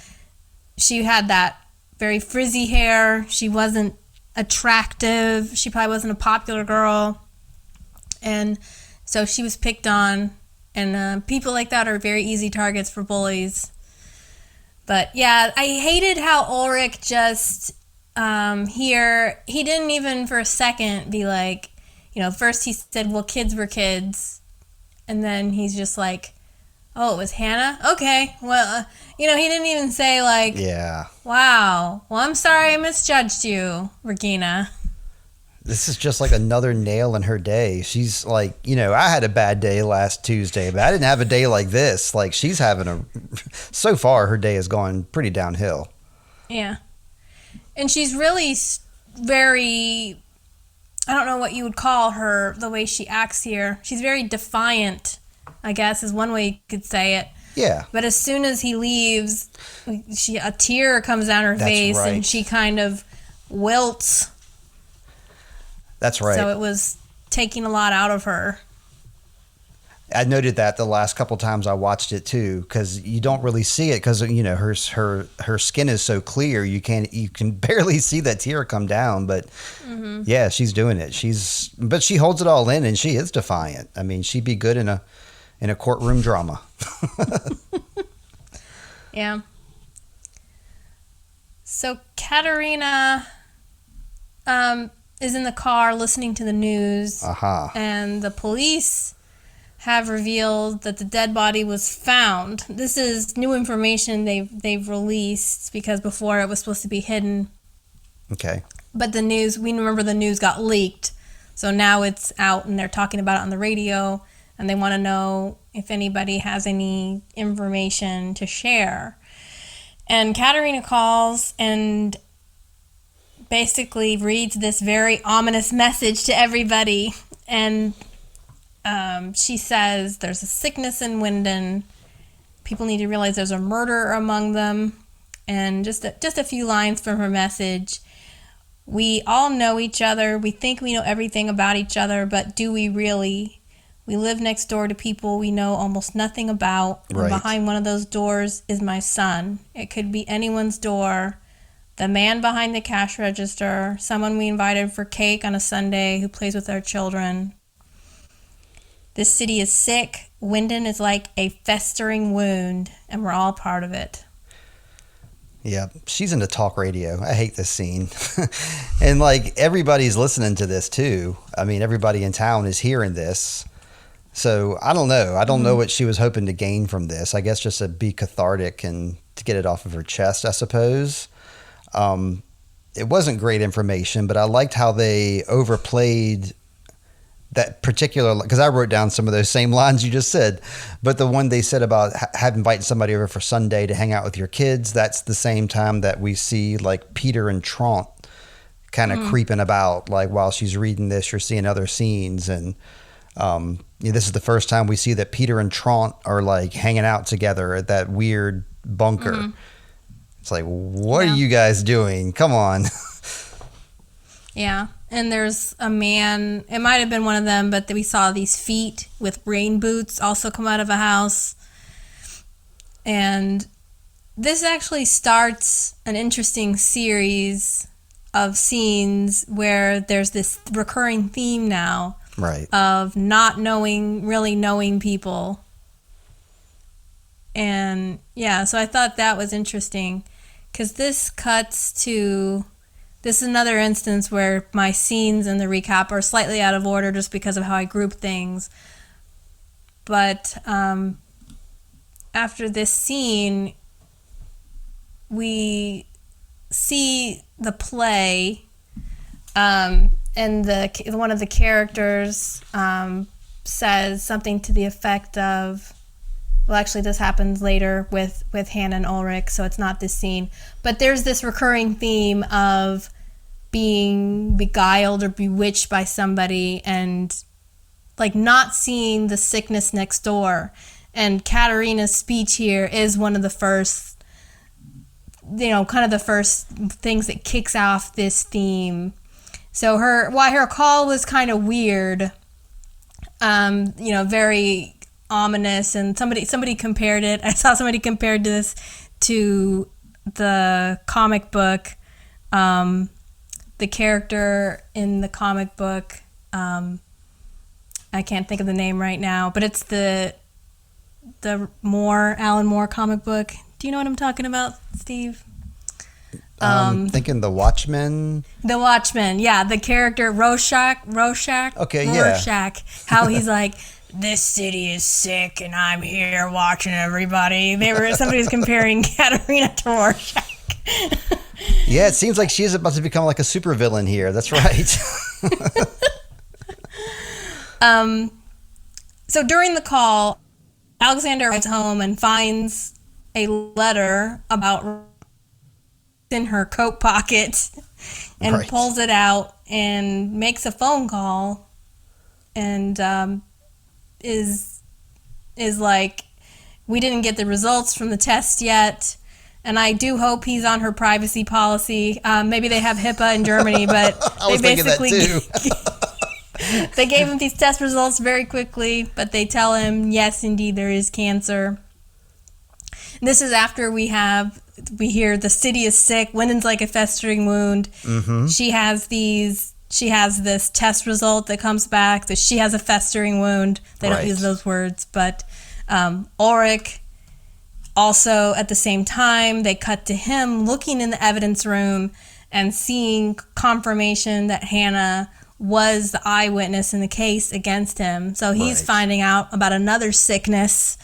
She had that very frizzy hair. She wasn't attractive. She probably wasn't a popular girl. And so she was picked on. And people like that are very easy targets for bullies. But yeah, I hated how Ulrich just here, he didn't even for a second be like, first he said, well, kids were kids. And then he's just like, oh, it was Hannah? Okay. Well, he didn't even say like, yeah, wow, well, I'm sorry I misjudged you, Regina. This is just like another nail in her day. She's like, I had a bad day last Tuesday, but I didn't have a day like this. Like she's having so far her day has gone pretty downhill. Yeah. And she's really very, I don't know what you would call her, the way she acts here. She's very defiant, I guess, is one way you could say it. Yeah. But as soon as he leaves, a tear comes down her face, right. And she kind of wilts. That's right. So it was taking a lot out of her. I noted that the last couple times I watched it too, because you don't really see it because her skin is so clear you can barely see that tear come down. But yeah, she's doing it. But she holds it all in, and she is defiant. I mean, she'd be good in a courtroom drama. Yeah. So Katerina is in the car listening to the news, and the police have revealed that the dead body was found. This is new information they've released because before it was supposed to be hidden. Okay. But we remember the news got leaked, so now it's out and they're talking about it on the radio, and they want to know if anybody has any information to share. And Katerina calls and basically reads this very ominous message to everybody, and she says there's a sickness in Winden. People need to realize there's a murder among them. And just a few lines from her message. We all know each other. We think we know everything about each other, but do we really? We live next door to people we know almost nothing about. Right. And behind one of those doors is my son. It could be anyone's door. The man behind the cash register, someone we invited for cake on a Sunday who plays with our children. This city is sick. Winden is like a festering wound, and we're all part of it. Yeah, she's into talk radio. I hate this scene. And like everybody's listening to this too. I mean, everybody in town is hearing this. So I don't know. I don't know what she was hoping to gain from this. I guess just to be cathartic and to get it off of her chest, I suppose. It wasn't great information, but I liked how they overplayed that particular, because I wrote down some of those same lines you just said, but the one they said about inviting somebody over for Sunday to hang out with your kids, that's the same time that we see like Peter and Trant kind of creeping about, like while she's reading this, you're seeing other scenes. And this is the first time we see that Peter and Trant are like hanging out together at that weird bunker. It's like, what are you guys doing? Come on. Yeah. And there's a man, it might have been one of them, but we saw these feet with rain boots also come out of a house. And this actually starts an interesting series of scenes where there's this recurring theme now, right, of not really knowing people. And yeah, so I thought that was interesting because this is another instance where my scenes in the recap are slightly out of order just because of how I group things. But after this scene, we see the play, and one of the characters says something to the effect of, well, actually, this happens later with Hannah and Ulrich, so it's not this scene. But there's this recurring theme of being beguiled or bewitched by somebody and, like, not seeing the sickness next door. And Katerina's speech here is one of the first, kind of the first things that kicks off this theme. So why her call was kind of weird, very ominous, and somebody compared it. I saw somebody compared this to the comic book. The character in the comic book, I can't think of the name right now, but it's the Alan Moore comic book. Do you know what I'm talking about, Steve? Thinking The Watchmen. The Watchmen, yeah. The character Rorschach. Okay, Rorschach, yeah. How he's like, this city is sick and I'm here watching everybody. Somebody was comparing Katerina to Rorschach. Yeah, it seems like she's about to become like a supervillain here. That's right. So during the call, Alexander arrives home and finds a letter about in her coat pocket and pulls it out and makes a phone call and is like, we didn't get the results from the test yet. And I do hope he's on her privacy policy. Maybe they have HIPAA in Germany, but I was thinking that too. They gave him these test results very quickly, but they tell him, yes, indeed, there is cancer. This is after we hear the city is sick. Wyndon's like a festering wound. Mm-hmm. She has this test result that comes back that she has a festering wound. They don't use those words, but Ulrich also at the same time, they cut to him looking in the evidence room and seeing confirmation that Hannah was the eyewitness in the case against him. So he's finding out about another sickness.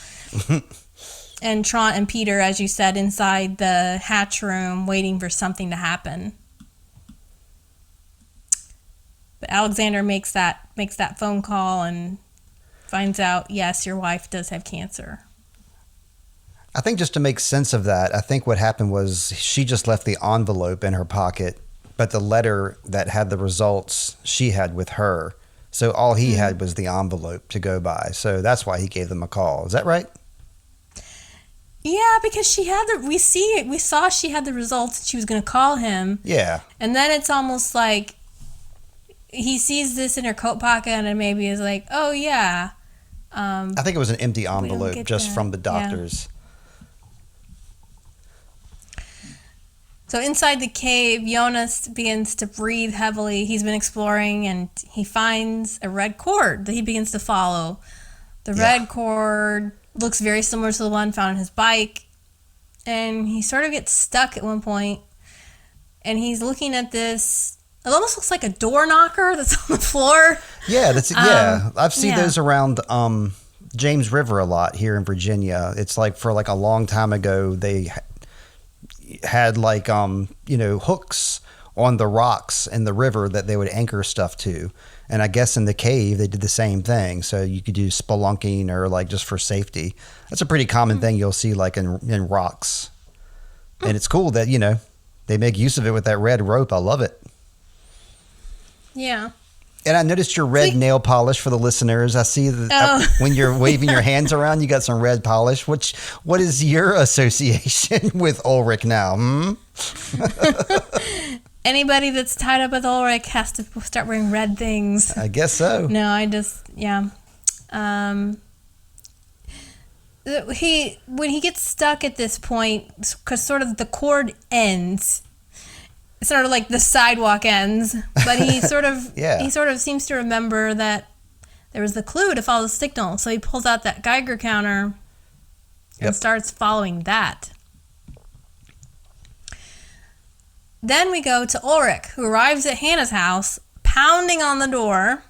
And Trant and Peter, as you said, inside the hatch room waiting for something to happen. But Alexander makes that phone call and finds out, yes, your wife does have cancer. I think just to make sense of that, I think what happened was she just left the envelope in her pocket, but the letter that had the results she had with her. So all he had was the envelope to go by. So that's why he gave them a call. Is that right? Yeah, because she had we saw she had the results and she was going to call him. Yeah. And then it's almost like he sees this in her coat pocket and maybe is like, oh, yeah. I think it was an empty envelope just from the doctors. Yeah. So inside the cave, Jonas begins to breathe heavily. He's been exploring and he finds a red cord that he begins to follow. The red cord looks very similar to the one found on his bike. And he sort of gets stuck at one point. And he's looking at this. It almost looks like a door knocker that's on the floor. Yeah, I've seen those around James River a lot here in Virginia. It's like for like a long time ago, they had like, hooks on the rocks in the river that they would anchor stuff to. And I guess in the cave, they did the same thing. So you could do spelunking or like just for safety. That's a pretty common thing you'll see like in rocks. And it's cool that, they make use of it with that red rope. I love it. Yeah. And I noticed your red nail polish for the listeners. I see that when you're waving your hands around, you got some red polish. What is your association with Ulrich now? Anybody that's tied up with Ulrich has to start wearing red things. I guess so. No, when he gets stuck at this point, because sort of the cord ends, sort of like the sidewalk ends, but he sort of he sort of seems to remember that there was the clue to follow the signal. So he pulls out that Geiger counter and starts following that. Then we go to Ulrich, who arrives at Hannah's house, pounding on the door.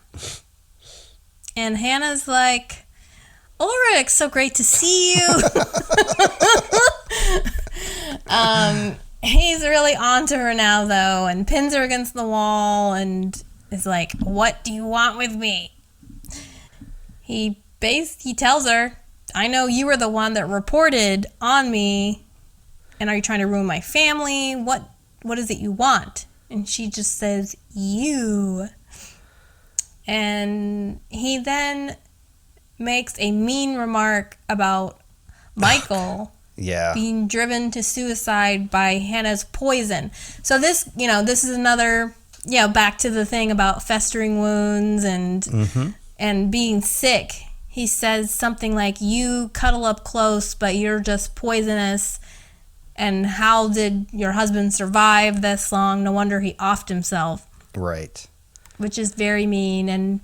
And Hannah's like, Ulrich, so great to see you. He's really on to her now, though, and pins her against the wall and is like, what do you want with me? He tells her, I know you were the one that reported on me, and are you trying to ruin my family? What is it you want? And she just says, you. And he then makes a mean remark about Michael being driven to suicide by Hannah's poison. So this is another, back to the thing about festering wounds and being sick. He says something like, you cuddle up close, but you're just poisonous. And how did your husband survive this long? No wonder he offed himself. Right. Which is very mean and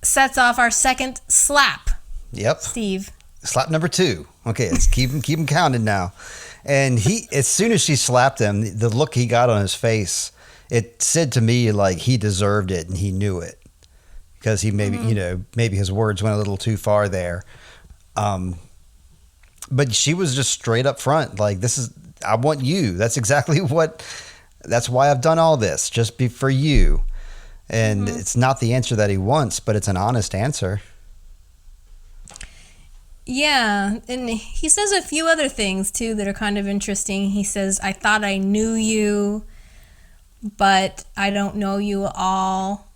sets off our second slap. Yep. Steve. Slap number 2. Okay, let's keep him counted now. And as soon as she slapped him, the look he got on his face, it said to me like he deserved it and he knew it. Because he maybe his words went a little too far there. But she was just straight up front. Like, I want you. That's exactly that's why I've done all this. Just for you. And it's not the answer that he wants, but it's an honest answer. Yeah. And he says a few other things, too, that are kind of interesting. He says, I thought I knew you, but I don't know you at all.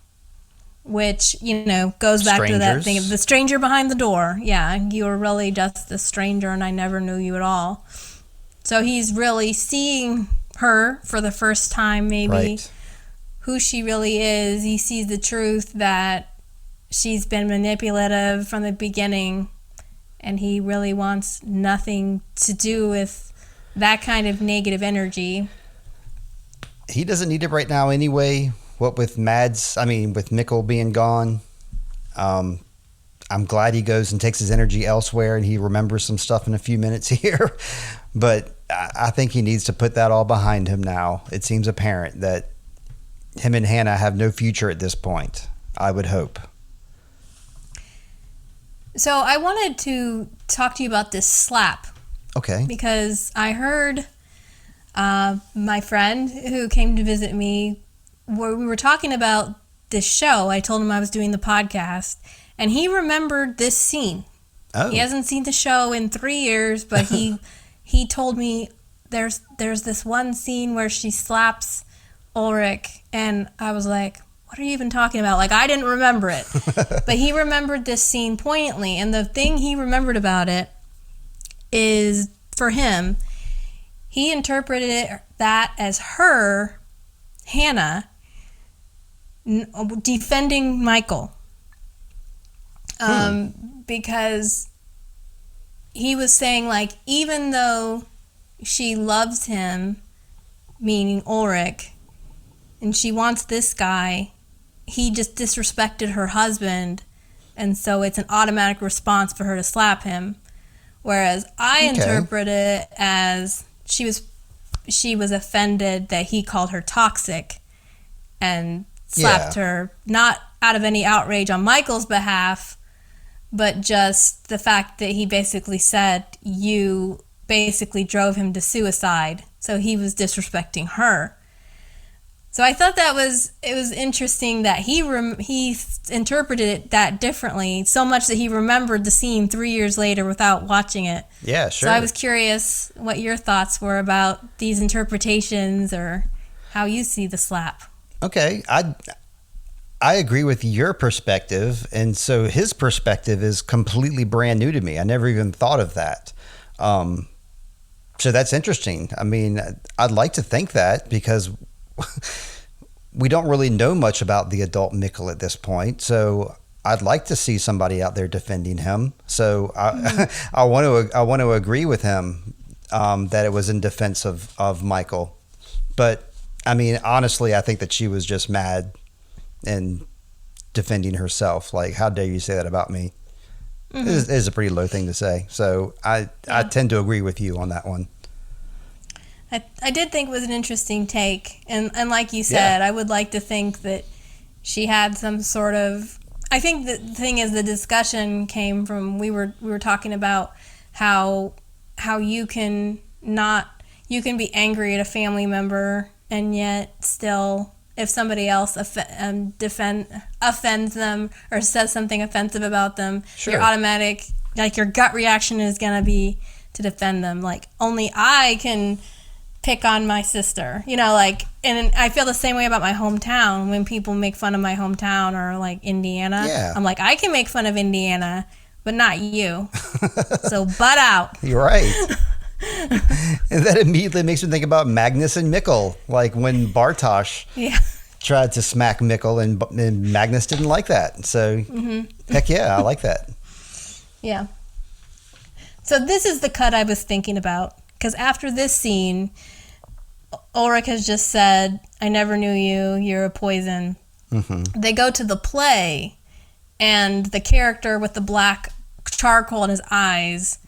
Which, goes back to that thing of the stranger behind the door. Yeah, you were really just a stranger and I never knew you at all. So he's really seeing her for the first time, maybe, who she really is. He sees the truth that she's been manipulative from the beginning, and he really wants nothing to do with that kind of negative energy. He doesn't need it right now anyway. What with with Mikkel being gone, I'm glad he goes and takes his energy elsewhere and he remembers some stuff in a few minutes here. But I think he needs to put that all behind him now. It seems apparent that him and Hannah have no future at this point, I would hope. So I wanted to talk to you about this slap. Okay. Because I heard my friend who came to visit me, where we were talking about this show. I told him I was doing the podcast, and he remembered this scene. Oh. He hasn't seen the show in 3 years, but he told me there's this one scene where she slaps Ulrich, and I was like, what are you even talking about? Like, I didn't remember it. But he remembered this scene poignantly, and the thing he remembered about it is, for him, he interpreted that as her, Hannah, defending Michael. Because he was saying, like, even though she loves him, meaning Ulrich, and she wants this guy, he just disrespected her husband, and so it's an automatic response for her to slap him. Whereas I interpret it as she was offended that he called her toxic and slapped her, not out of any outrage on Michael's behalf, but just the fact that he basically said you basically drove him to suicide. So he was disrespecting her. So I thought it was interesting that he interpreted it that differently, so much that he remembered the scene 3 years later without watching it. Yeah, sure. So I was curious what your thoughts were about these interpretations or how you see the slap. Okay, I agree with your perspective, and so his perspective is completely brand new to me. I never even thought of that. So that's interesting. I mean, I'd like to think that because we don't really know much about the adult Mikkel at this point. So I'd like to see somebody out there defending him. So I want to agree with him that it was in defense of Michael. But I mean, honestly, I think that she was just mad and defending herself. Like, how dare you say that about me? It is a pretty low thing to say. So I tend to agree with you on that one. I did think it was an interesting take. And like you said, I would like to think that she had some sort of... I think the thing is the discussion came from... We were talking about how you can be angry at a family member and yet still... If somebody else offends them or says something offensive about them, your automatic, like your gut reaction is going to be to defend them. Like, only I can pick on my sister, like, and I feel the same way about my hometown. When people make fun of my hometown or like Indiana, I'm like, I can make fun of Indiana, but not you. So butt out. You're right. And that immediately makes me think about Magnus and Mikkel, like when Bartosz tried to smack Mikkel and Magnus didn't like that. So, heck yeah, I like that. Yeah. So this is the cut I was thinking about, because after this scene, Ulrich has just said, I never knew you, you're a poison. They go to the play, and the character with the black charcoal in his eyes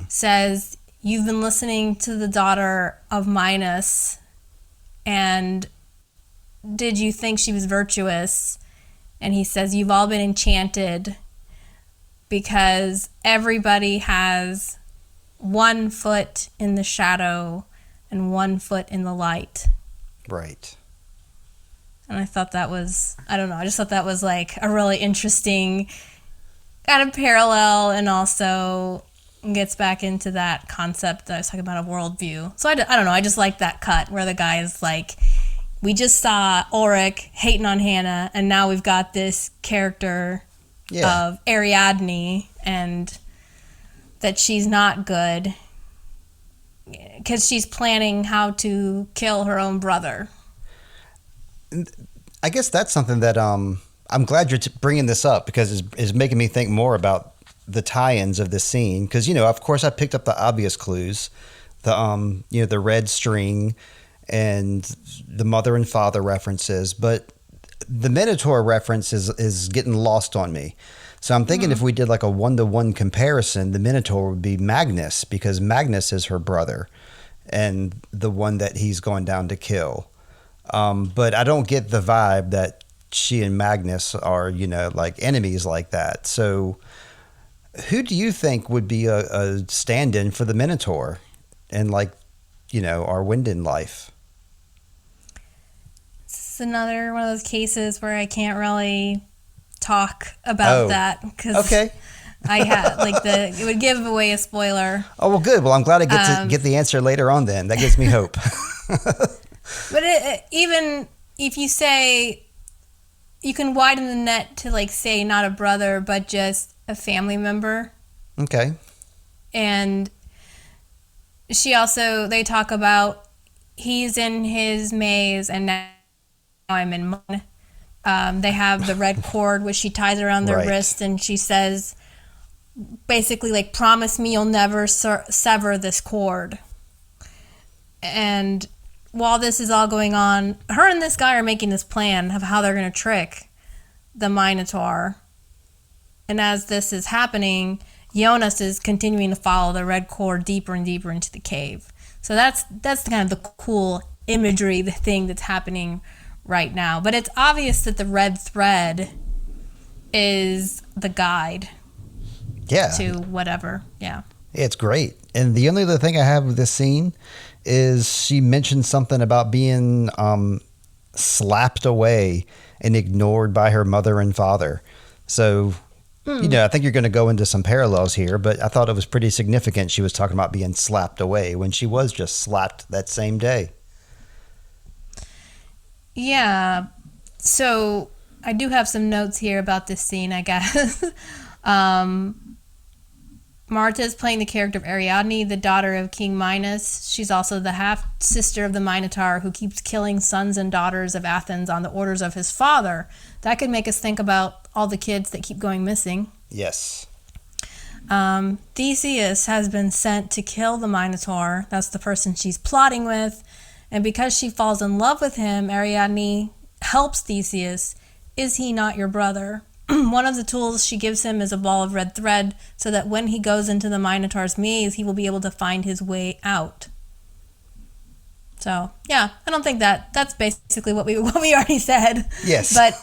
says, you've been listening to the daughter of Minos, and did you think she was virtuous? And he says, you've all been enchanted because everybody has 1 foot in the shadow and 1 foot in the light. Right. And I thought that was, I don't know, I just thought that was like a really interesting kind of parallel, and also gets back into that concept that I was talking about of worldview. So I don't know, I just like that cut where the guy is like, we just saw Ulrich hating on Hannah, and now we've got this character of Ariadne, and that she's not good because she's planning how to kill her own brother. I guess that's something that I'm glad you're bringing this up because it's making me think more about the tie-ins of this scene. Because, of course, I picked up the obvious clues, the red string and the mother and father references, but the Minotaur reference is getting lost on me. So I'm thinking if we did like a 1-to-1 comparison, the Minotaur would be Magnus, because Magnus is her brother and the one that he's going down to kill. But I don't get the vibe that she and Magnus are, like enemies like that. So who do you think would be a stand-in for the Minotaur in our Wyndon life? It's another one of those cases where I can't really talk about that because I had it would give away a spoiler. Oh, well, good. Well, I'm glad I get to get the answer later on then. That gives me hope. But even if you say, you can widen the net to say not a brother, but just a family member. Okay. And they talk about he's in his maze and now I'm in mine. They have the red cord, which she ties around their wrist, and she says, basically, promise me you'll never sever this cord. And while this is all going on, her and this guy are making this plan of how they're going to trick the Minotaur. And as this is happening, Jonas is continuing to follow the red cord deeper and deeper into the cave. So that's kind of the cool imagery, the thing that's happening right now. But it's obvious that the red thread is the guide to whatever. Yeah. It's great. And the only other thing I have with this scene is she mentioned something about being slapped away and ignored by her mother and father. So, I think you're going to go into some parallels here, but I thought it was pretty significant. She was talking about being slapped away when she was just slapped that same day. Yeah. So I do have some notes here about this scene, I guess. Marta is playing the character of Ariadne, the daughter of King Minos. She's also the half-sister of the Minotaur who keeps killing sons and daughters of Athens on the orders of his father. That could make us think about all the kids that keep going missing. Yes. Theseus has been sent to kill the Minotaur. That's the person she's plotting with. And because she falls in love with him, Ariadne helps Theseus. Is he not your brother? One of the tools she gives him is a ball of red thread so that when he goes into the Minotaur's maze, he will be able to find his way out. So, yeah, I don't think that's basically what we already said. Yes. But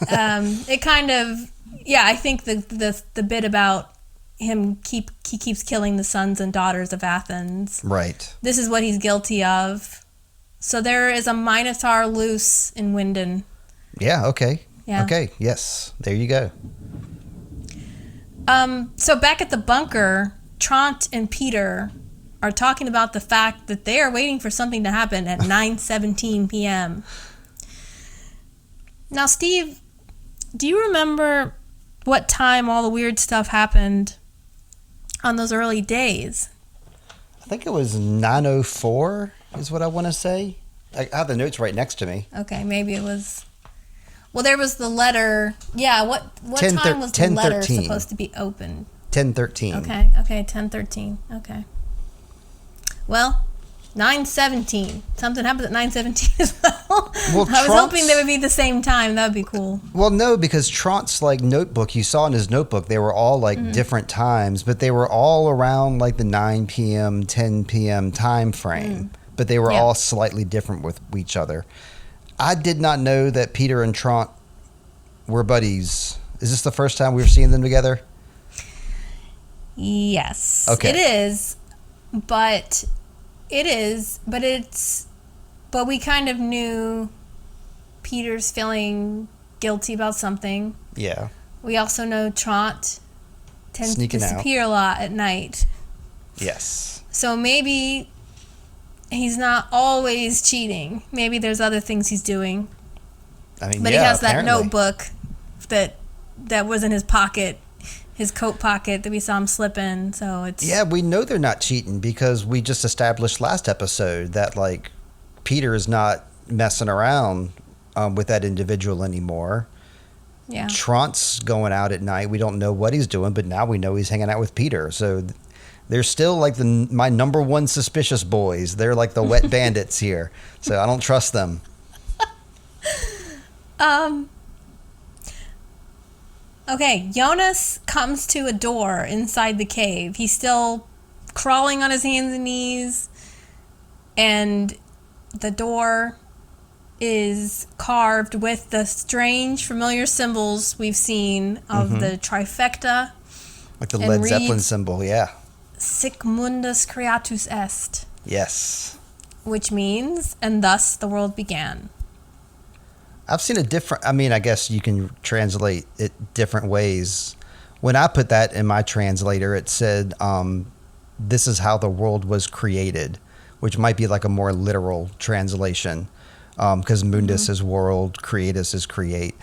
it kind of, I think the bit about him he keeps killing the sons and daughters of Athens. Right. This is what he's guilty of. So there is a Minotaur loose in Wyndon. Yeah, okay. Yeah. Okay, yes. There you go. So back at the bunker, Trant and Peter are talking about the fact that they are waiting for something to happen at 9:17 p.m. Now, Steve, do you remember what time all the weird stuff happened on those early days? I think it was 9:04 is what I want to say. I have the notes right next to me. Okay, maybe it was... Well, there was the letter. Yeah, what time was the letter supposed to be opened? 10:13. Okay, 10:13. Okay. Well, 9:17. Something happened at 9:17 as well. I was hoping they would be the same time. That would be cool. Well, no, because Trant's notebook, you saw in his notebook, they were all different times, but they were all around the 9 p.m., 10 p.m. time frame. But they were all slightly different with each other. I did not know that Peter and Trant were buddies. Is this the first time we've seen them together? Yes. Okay. It is, but we kind of knew Peter's feeling guilty about something. Yeah. We also know Trant tends Sneaking to disappear a lot at night. Yes. So maybe he's not always cheating. Maybe there's other things he's doing. But he has that notebook that was in his pocket, his coat pocket that we saw him slip in. So it's... Yeah, we know they're not cheating because we just established last episode that Peter is not messing around with that individual anymore. Yeah. Trant's going out at night. We don't know what he's doing, but now we know he's hanging out with Peter. So they're still like my number one suspicious boys. They're like the wet bandits here. So I don't trust them. Okay, Jonas comes to a door inside the cave. He's still crawling on his hands and knees, and the door is carved with the strange, familiar symbols we've seen of the trifecta. Like the Led Zeppelin symbol, yeah. Sic Mundus Creatus Est. Yes. Which means, and thus the world began. I've seen a different, I guess you can translate it different ways. When I put that in my translator, it said, this is how the world was created, which might be like a more literal translation, because mundus is world, creatus is create.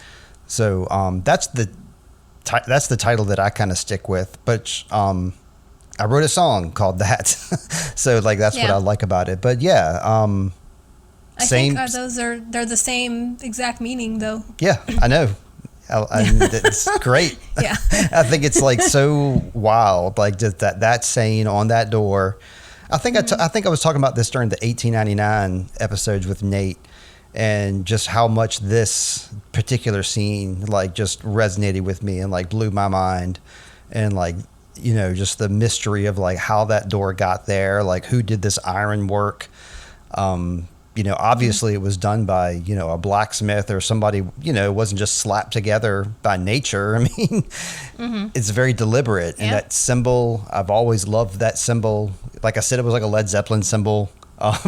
So that's the title that I kind of stick with. But I wrote a song called that, so like that's what I like about it. But yeah. I think they're the same exact meaning, though. Yeah, I know. It's great. Yeah. I think it's like so wild, like just that saying on that door. I think I think I was talking about this during the 1899 episodes with Nate, and just how much this particular scene like just resonated with me and like blew my mind, and like, you know, just the mystery of like how that door got there, like who did this iron work. You know, obviously it was done by, you know, a blacksmith or somebody, you know, it wasn't just slapped together by nature. I mean, it's very deliberate. And that symbol, I've always loved that symbol. Like I said, it was like a Led Zeppelin symbol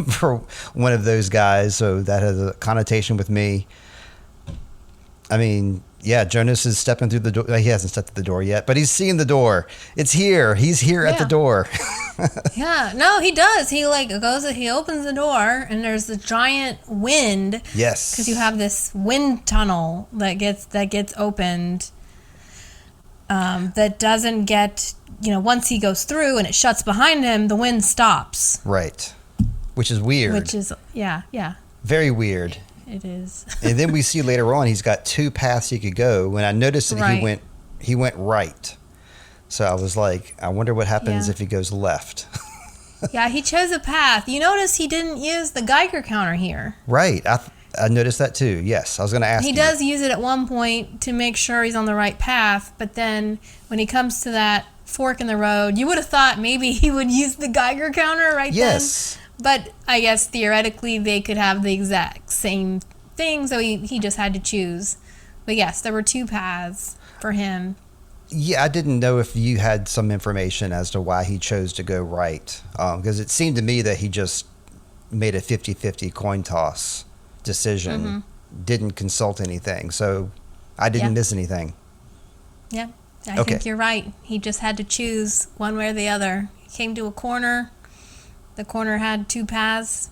for one of those guys. So that has a connotation with me. I mean, yeah, Jonas is stepping through the door. He hasn't stepped through the door yet, but he's seeing the door. It's here. He's here at the door. Yeah, no, he does. He he opens the door, and there's the giant wind. Yes. Because you have this wind tunnel that gets opened. That doesn't get, you know, once he goes through and it shuts behind him, the wind stops. Right. Which is weird. Which is, yeah. Very weird. It is. And then we see later on he's got two paths he could go. And I noticed that he went right. So I was like, I wonder what happens if he goes left. Yeah, he chose a path. You notice he didn't use the Geiger counter here. Right. I noticed that too. Yes. I was going to ask you. He does use it at one point to make sure he's on the right path. But then when he comes to that fork in the road, you would have thought maybe he would use the Geiger counter right then. But I guess theoretically they could have the exact same thing, so he just had to choose. But yes, there were two paths for him. Yeah, I didn't know if you had some information as to why he chose to go right. Because it seemed to me that he just made a 50-50 coin toss decision, didn't consult anything. So I didn't miss anything. Yeah, I think you're right. He just had to choose one way or the other. He came to a corner. The corner had two paths.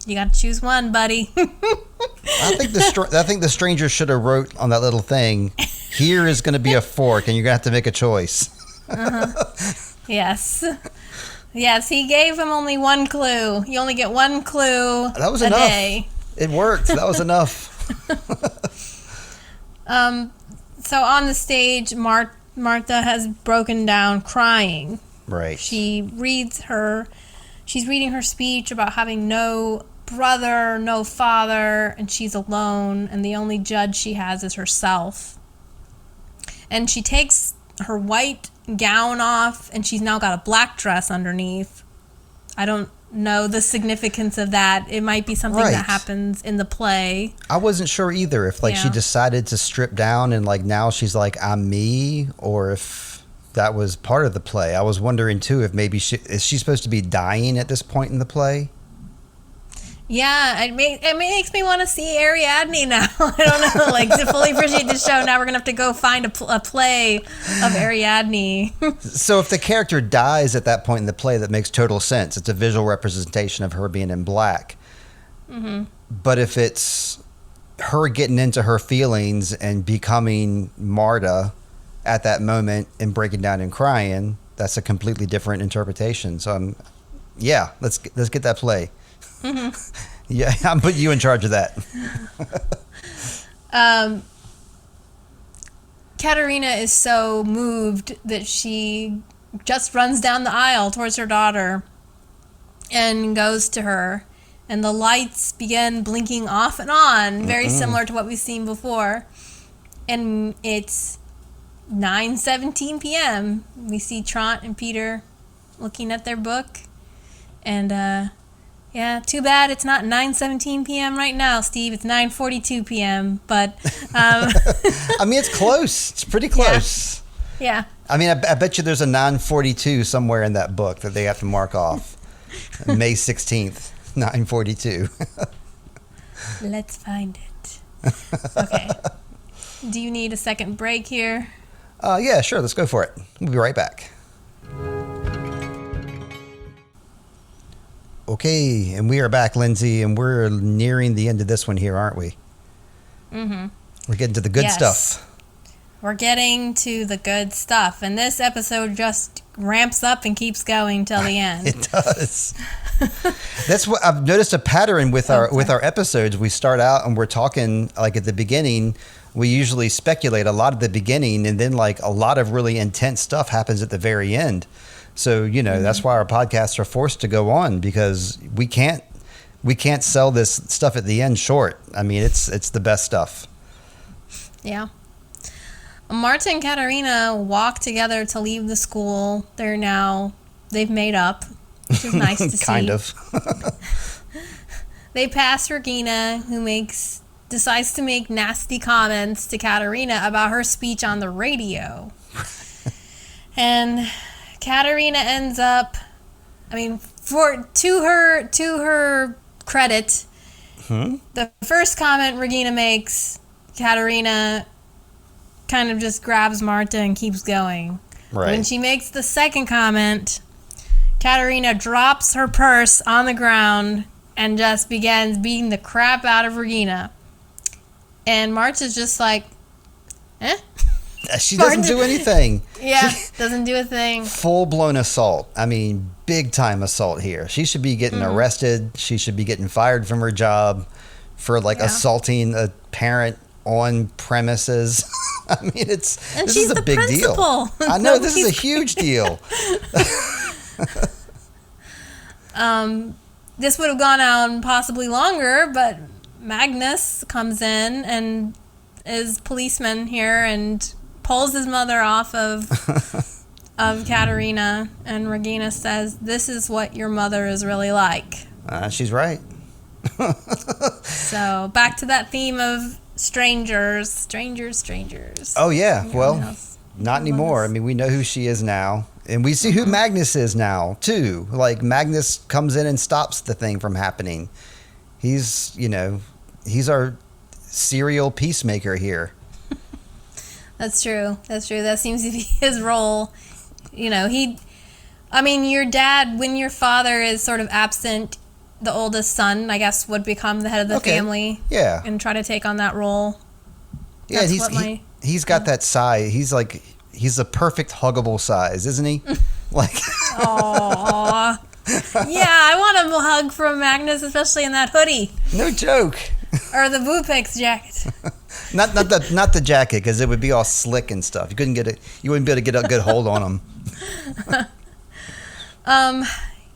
You got to choose one, buddy. I think the stranger should have wrote on that little thing, "Here is going to be a fork, and you're going to have to make a choice." Yes. Yes, he gave him only one clue. You only get one clue that was a enough. day. It worked. That was enough. So on the stage, Martha has broken down crying. Right. She's reading her speech about having no brother, no father, and she's alone, and the only judge she has is herself. And she takes her white gown off, and she's now got a black dress underneath. I don't know the significance of that. It might be something that happens in the play. I wasn't sure either if she decided to strip down and like now she's like, I'm me, or if that was part of the play. I was wondering too if maybe is she supposed to be dying at this point in the play? Yeah, it makes me want to see Ariadne now. I don't know, like to fully appreciate the show. Now we're gonna have to go find a play of Ariadne. So if the character dies at that point in the play, that makes total sense. It's a visual representation of her being in black. Mm-hmm. But if it's her getting into her feelings and becoming Marta at that moment and breaking down and crying, that's a completely different interpretation. So let's get that play. Mm-hmm. Yeah, I'm putting you in charge of that. Katerina is so moved that she just runs down the aisle towards her daughter and goes to her. And the lights begin blinking off and on, very similar to what we've seen before. And it's 9:17 p.m. We see Trant and Peter looking at their book. And, yeah, too bad it's not 9:17 p.m. right now, Steve. It's 9:42 p.m. But, I mean, it's close. It's pretty close. Yeah. I mean, I bet you there's a 9:42 somewhere in that book that they have to mark off. May 16th, 9:42. Let's find it. Okay. Do you need a second break here? Yeah, sure. Let's go for it. We'll be right back. Okay, and we are back, Lindsay, and we're nearing the end of this one here, aren't we? Mm-hmm. We're getting to the good stuff. We're getting to the good stuff, and this episode just ramps up and keeps going till the end. It does. That's what I've noticed, a pattern with our episodes. We start out and we're talking like at the beginning. We usually speculate a lot at the beginning, and then like a lot of really intense stuff happens at the very end. So, you know, that's why our podcasts are forced to go on, because we can't sell this stuff at the end short. I mean, it's the best stuff. Yeah. Marta and Katerina walk together to leave the school. They've made up, which is nice to see. Kind of. They pass Regina, who decides to make nasty comments to Katerina about her speech on the radio. And Katerina ends up, I mean, to her credit, the first comment Regina makes, Katerina kind of just grabs Marta and keeps going. Right. When she makes the second comment, Katerina drops her purse on the ground and just begins beating the crap out of Regina. And Marta's just like, eh? She doesn't do anything. Yeah, doesn't do a thing. Full-blown assault. I mean, big-time assault here. She should be getting arrested. She should be getting fired from her job for, assaulting a parent on premises. I mean, this is a big deal. I know, this is a huge deal. This would have gone on possibly longer, but Magnus comes in and is policeman here and pulls his mother off of Katerina, and Regina says, "This is what your mother is really like." She's right. So back to that theme of strangers. Oh yeah, well, not anymore. I mean, we know who she is now, and we see who Magnus is now too. Like, Magnus comes in and stops the thing from happening. He's our serial peacemaker here. That's true. That seems to be his role. Your dad, when your father is sort of absent, the oldest son, I guess, would become the head of the family. Yeah. And try to take on that role. Yeah, he's got that size. He's a perfect huggable size, isn't he? Like. Aww. Yeah, I want a hug from Magnus, especially in that hoodie. No joke. Or the Bupix jacket. Not the jacket, because it would be all slick and stuff. You wouldn't be able to get a good hold on him.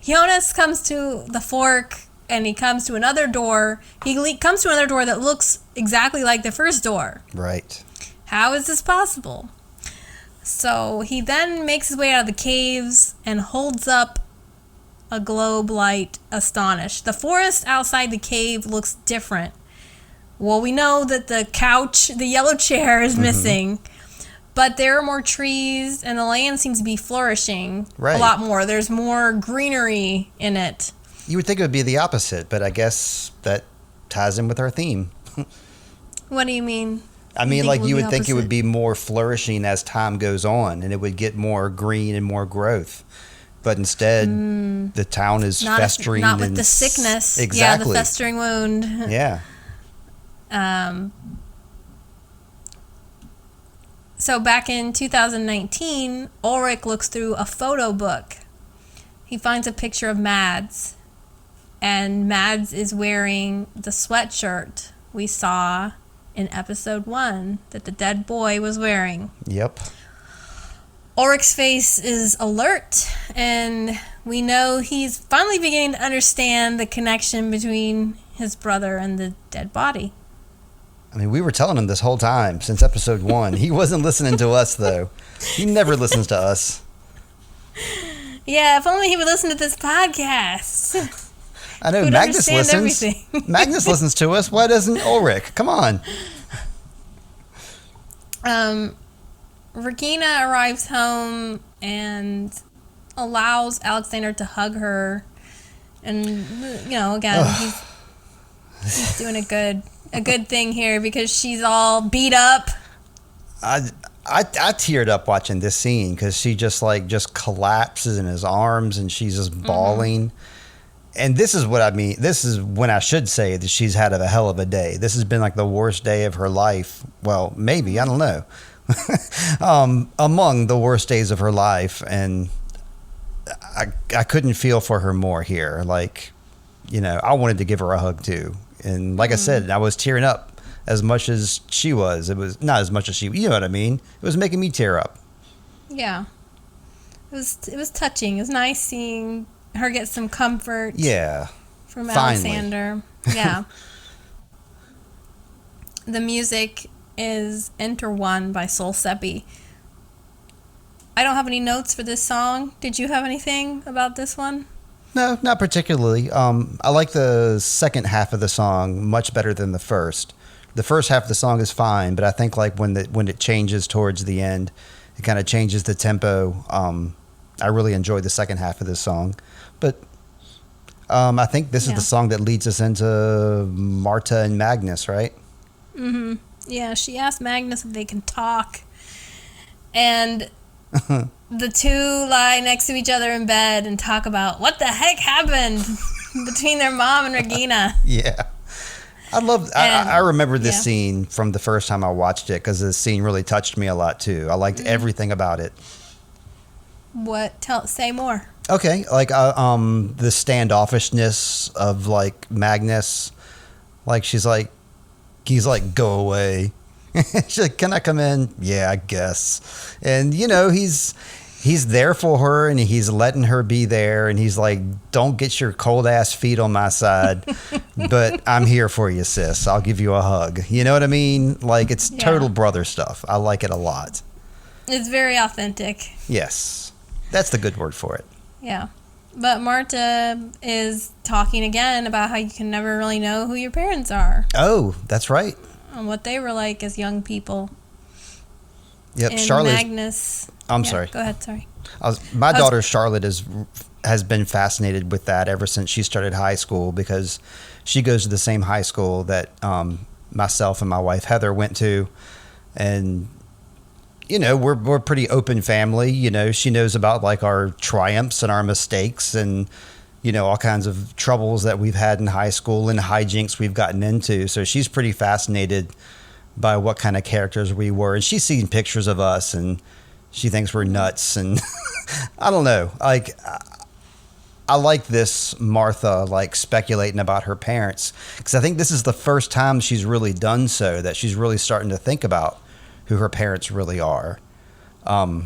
Jonas comes to the fork, and he comes to another door. He comes to another door that looks exactly like the first door. Right. How is this possible? So he then makes his way out of the caves and holds up a globe light, astonished. The forest outside the cave looks different. Well, we know that the yellow chair is missing, but there are more trees, and the land seems to be flourishing a lot more. There's more greenery in it. You would think it would be the opposite, but I guess that ties in with our theme. What do you mean? I mean, like, you would think it would be more flourishing as time goes on, and it would get more green and more growth. But instead, the town is festering. Not with the sickness. Exactly. Yeah, the festering wound. Yeah. So back in 2019, Ulrich looks through a photo book. He finds a picture of Mads, and Mads is wearing the sweatshirt we saw in episode 1 that the dead boy was wearing. Yep. Ulrich's face is alert, and we know he's finally beginning to understand the connection between his brother and the dead body. I mean, we were telling him this whole time since episode 1. He wasn't listening to us, though. He never listens to us. Yeah, if only he would listen to this podcast. I know, Magnus listens. Magnus listens to us. Why doesn't Ulrich? Come on. Regina arrives home and allows Alexander to hug her. And, you know, again, he's doing a good thing here because she's all beat up. I teared up watching this scene because she just collapses in his arms and she's just bawling. And this is what I mean. This is when I should say that she's had a hell of a day. This has been like the worst day of her life. Well, maybe, I don't know. Among the worst days of her life. And I couldn't feel for her more here. Like, you know, I wanted to give her a hug too. And like I said, I was tearing up as much as she was. It was not as much as she, you know what I mean? It was making me tear up. Yeah. It was touching. It was nice seeing her get some comfort. Yeah. From Finally. Alexander. Yeah. The music is Enter One by Sol Seppi. I don't have any notes for this song. Did you have anything about this one? No, not particularly. I like the second half of the song much better than the first. The first half of the song is fine, but I think like when it changes towards the end, it kind of changes the tempo. I really enjoyed the second half of this song, but I think this is the song that leads us into Marta and Magnus, right? Mm-hmm. Yeah, she asked Magnus if they can talk, and the two lie next to each other in bed and talk about what the heck happened between their mom and Regina. Yeah. I remember this scene from the first time I watched it because this scene really touched me a lot too. I liked everything about it. Say more. Okay, like the standoffishness of like Magnus, like he's like, go away. She's like, can I come in? Yeah, I guess. And you know, he's there for her and he's letting her be there and he's like, don't get your cold ass feet on my side, but I'm here for you, sis. I'll give you a hug. You know what I mean? Like it's total brother stuff. I like it a lot. It's very authentic. Yes. That's the good word for it. Yeah. But Marta is talking again about how you can never really know who your parents are. Oh, that's right. And what they were like as young people. Yep, and Charlotte. Magnus. I'm sorry. Go ahead, sorry. My daughter Charlotte has been fascinated with that ever since she started high school because she goes to the same high school that myself and my wife Heather went to, and you know we're a pretty open family. You know, she knows about like our triumphs and our mistakes and you know all kinds of troubles that we've had in high school and hijinks we've gotten into. So she's pretty fascinated by what kind of characters we were, and she's seen pictures of us and she thinks we're nuts. And I don't know, like I like this Martha like speculating about her parents because I think this is the first time she's really done so, that she's really starting to think about who her parents really are. Or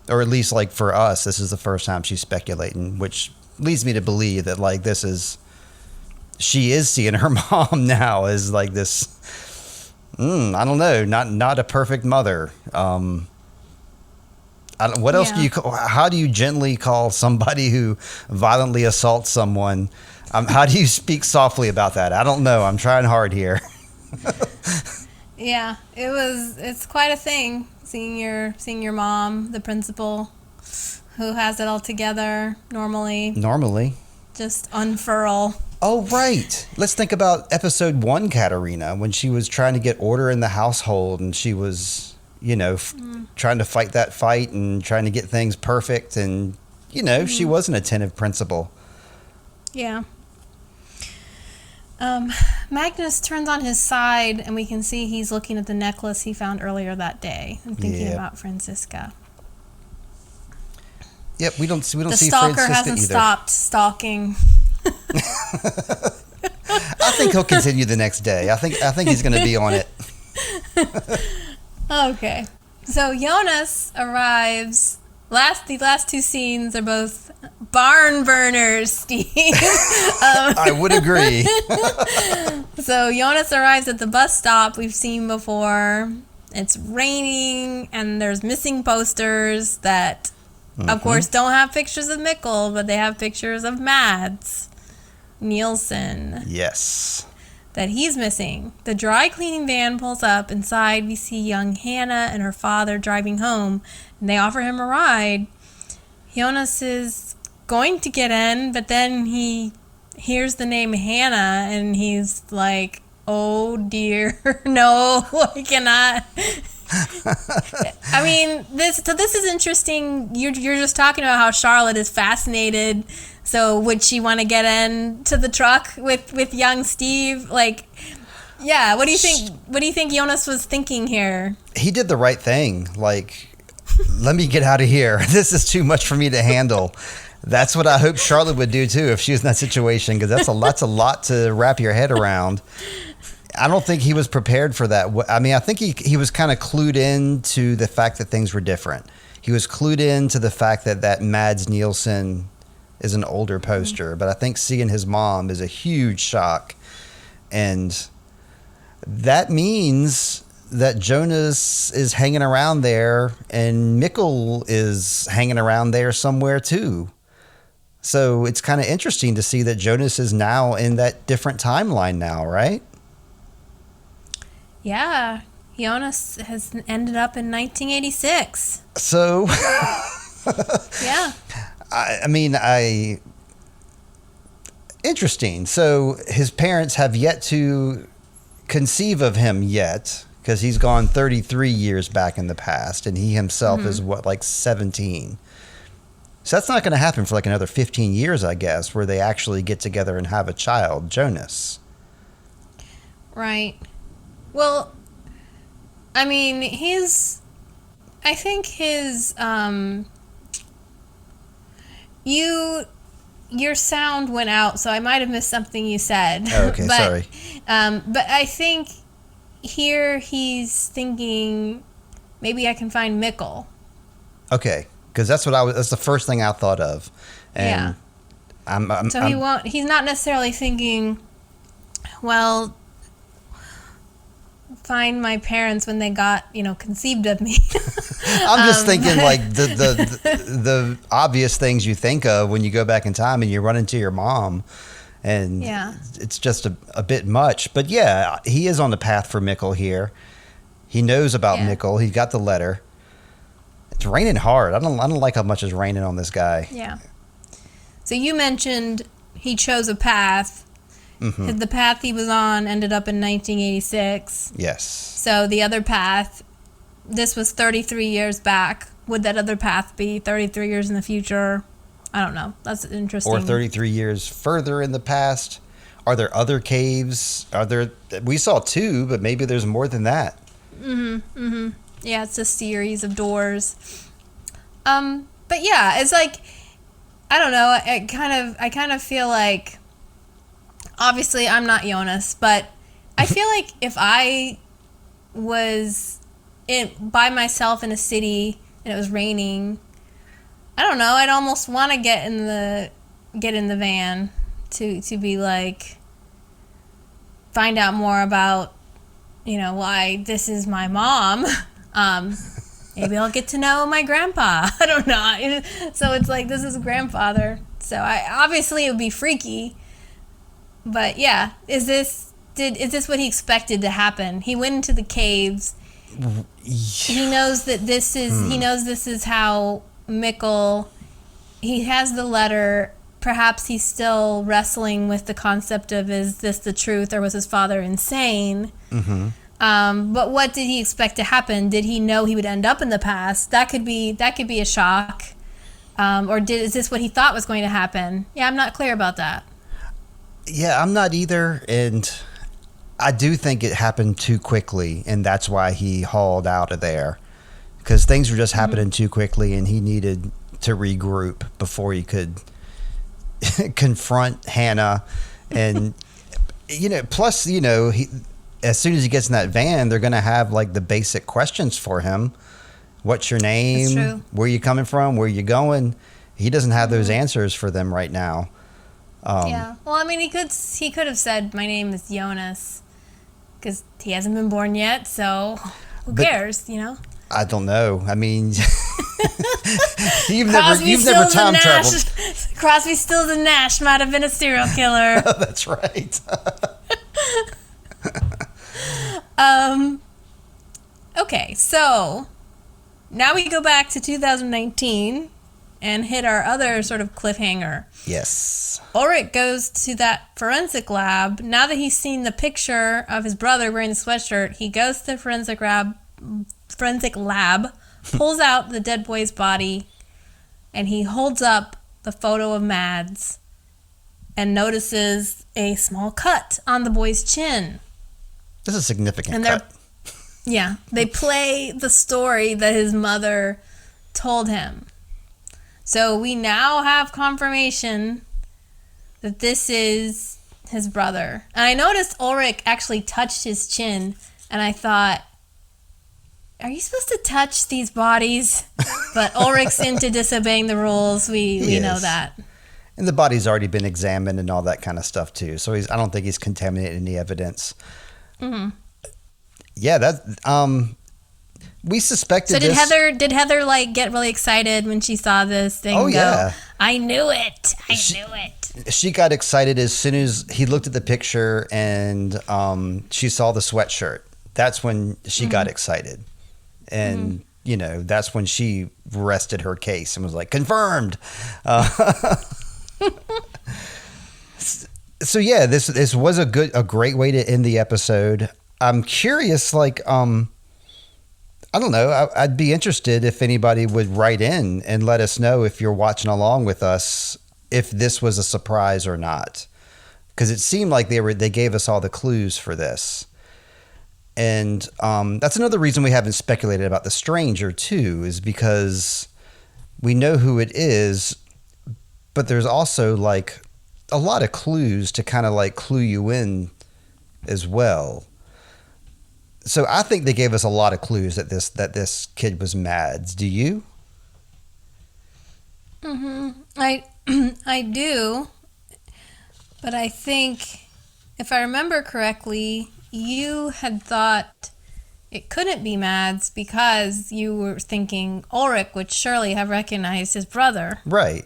at least like for us, this is the first time she's speculating, which leads me to believe that like she is seeing her mom now as like this, I don't know, not a perfect mother. What else do you call? How do you gently call somebody who violently assaults someone? How do you speak softly about that? I don't know. I'm trying hard here. Yeah, it's quite a thing seeing your mom, the principal, who has it all together normally. Just unfurl. Oh, right. Let's think about episode 1, Katerina, when she was trying to get order in the household and she was, you know, trying to fight that fight and trying to get things perfect. And, you know, she was an attentive principal. Yeah. Magnus turns on his side and we can see he's looking at the necklace he found earlier that day and thinking about Franziska. Yep, we don't see the Franziska stalker hasn't either. stopped stalking. I think he'll continue the next day. I think he's going to be on it. Okay. So Jonas arrives. The last two scenes are both barn burners, Steve. I would agree. So Jonas arrives at the bus stop we've seen before. It's raining, and there's missing posters that, of course, don't have pictures of Mikkel, but they have pictures of Mads Nielsen. Yes. That he's missing. The dry cleaning van pulls up. Inside, we see young Hannah and her father driving home, and they offer him a ride. Jonas is going to get in, but then he hears the name Hannah, and he's like, oh dear, no, I cannot. I mean, this is interesting. You're just talking about how Charlotte is fascinated. So would she want to get into the truck with young Steve? Like, yeah. What do you think? What do you think Jonas was thinking here? He did the right thing. Like, let me get out of here. This is too much for me to handle. That's what I hope Charlotte would do too if she was in that situation, because that's a lot to wrap your head around. I don't think he was prepared for that. I mean, I think he was kind of clued in to the fact that things were different. He was clued in to the fact that Mads Nielsen is an older poster, but I think seeing his mom is a huge shock. And that means that Jonas is hanging around there and Mikkel is hanging around there somewhere too. So it's kind of interesting to see that Jonas is now in that different timeline now, right? Yeah, Jonas has ended up in 1986. So, yeah. I mean, interesting. So his parents have yet to conceive of him yet, because he's gone 33 years back in the past, and he himself is like 17. So that's not going to happen for like another 15 years, I guess, where they actually get together and have a child, Jonas. Right. Well, I mean, I think his, your sound went out, so I might have missed something you said. Oh, okay, sorry. But I think here he's thinking, maybe I can find Mikkel. Okay, because that's the first thing I thought of. And yeah. He's not necessarily thinking, well, find my parents when they got, conceived of me. I'm just thinking like the obvious things you think of when you go back in time and you run into your mom, and it's just a bit much. But yeah, he is on the path for Mikkel here. He knows about Mikkel. He got the letter. It's raining hard. I don't like how much is raining on this guy. Yeah. So you mentioned he chose a path. Mm-hmm. The path he was on ended up in 1986. Yes. So the other path, this was 33 years back. Would that other path be 33 years in the future? I don't know. That's interesting. Or 33 years further in the past. Are there other caves? We saw 2, but maybe there's more than that. Yeah, it's a series of doors. But yeah, it's like, I don't know. I kind of feel like, obviously, I'm not Jonas, but I feel like if I was by myself in a city and it was raining, I don't know, I'd almost want to get in the van to be like, find out more about, why this is my mom. Maybe I'll get to know my grandpa. I don't know. So it's like, this is grandfather. So obviously it would be freaky. But yeah, is this what he expected to happen? He went into the caves. He knows that this is how Mikkel, he has the letter. Perhaps he's still wrestling with the concept of, is this the truth, or was his father insane? But what did he expect to happen? Did he know he would end up in the past? That could be a shock. Is this what he thought was going to happen? Yeah, I'm not clear about that. Yeah, I'm not either, and I do think it happened too quickly, and that's why he hauled out of there, because things were just happening too quickly, and he needed to regroup before he could confront Hannah. And plus, as soon as he gets in that van, they're going to have like the basic questions for him. What's your name? That's true. Where you coming from? Where you going? He doesn't have those answers for them right now. Yeah. Well, I mean, he could have said, "My name is Jonas," because he hasn't been born yet. So who cares? I don't know. I mean, you've never time traveled. Crosby, Stills, and Nash might have been a serial killer. That's right. Okay, so now we go back to 2019 and hit our other sort of cliffhanger. Yes. Ulrich goes to that forensic lab. Now that he's seen the picture of his brother wearing the sweatshirt, he goes to the forensic lab, pulls out the dead boy's body, and he holds up the photo of Mads and notices a small cut on the boy's chin. This is a significant cut. Yeah, they play the story that his mother told him. So we now have confirmation that this is his brother. And I noticed Ulrich actually touched his chin, and I thought, are you supposed to touch these bodies? But Ulrich's into disobeying the rules. We know that. And the body's already been examined and all that kind of stuff too. So I don't think he's contaminated any evidence. Mm-hmm. Yeah, we suspected. So did this. Did Heather like get really excited when she saw this thing? Oh yeah, I knew it. I knew it. She got excited as soon as he looked at the picture and she saw the sweatshirt. That's when she got excited, and that's when she rested her case and was like, confirmed. So yeah, this was a great way to end the episode. I'm curious, I don't know. I'd be interested if anybody would write in and let us know if you're watching along with us, if this was a surprise or not. Because it seemed like they gave us all the clues for this. And that's another reason we haven't speculated about the stranger too, is because we know who it is, but there's also like a lot of clues to kind of like clue you in as well. So I think they gave us a lot of clues that this kid was Mads. Do you? I do, but I think if I remember correctly, you had thought it couldn't be Mads because you were thinking Ulrich would surely have recognized his brother. Right.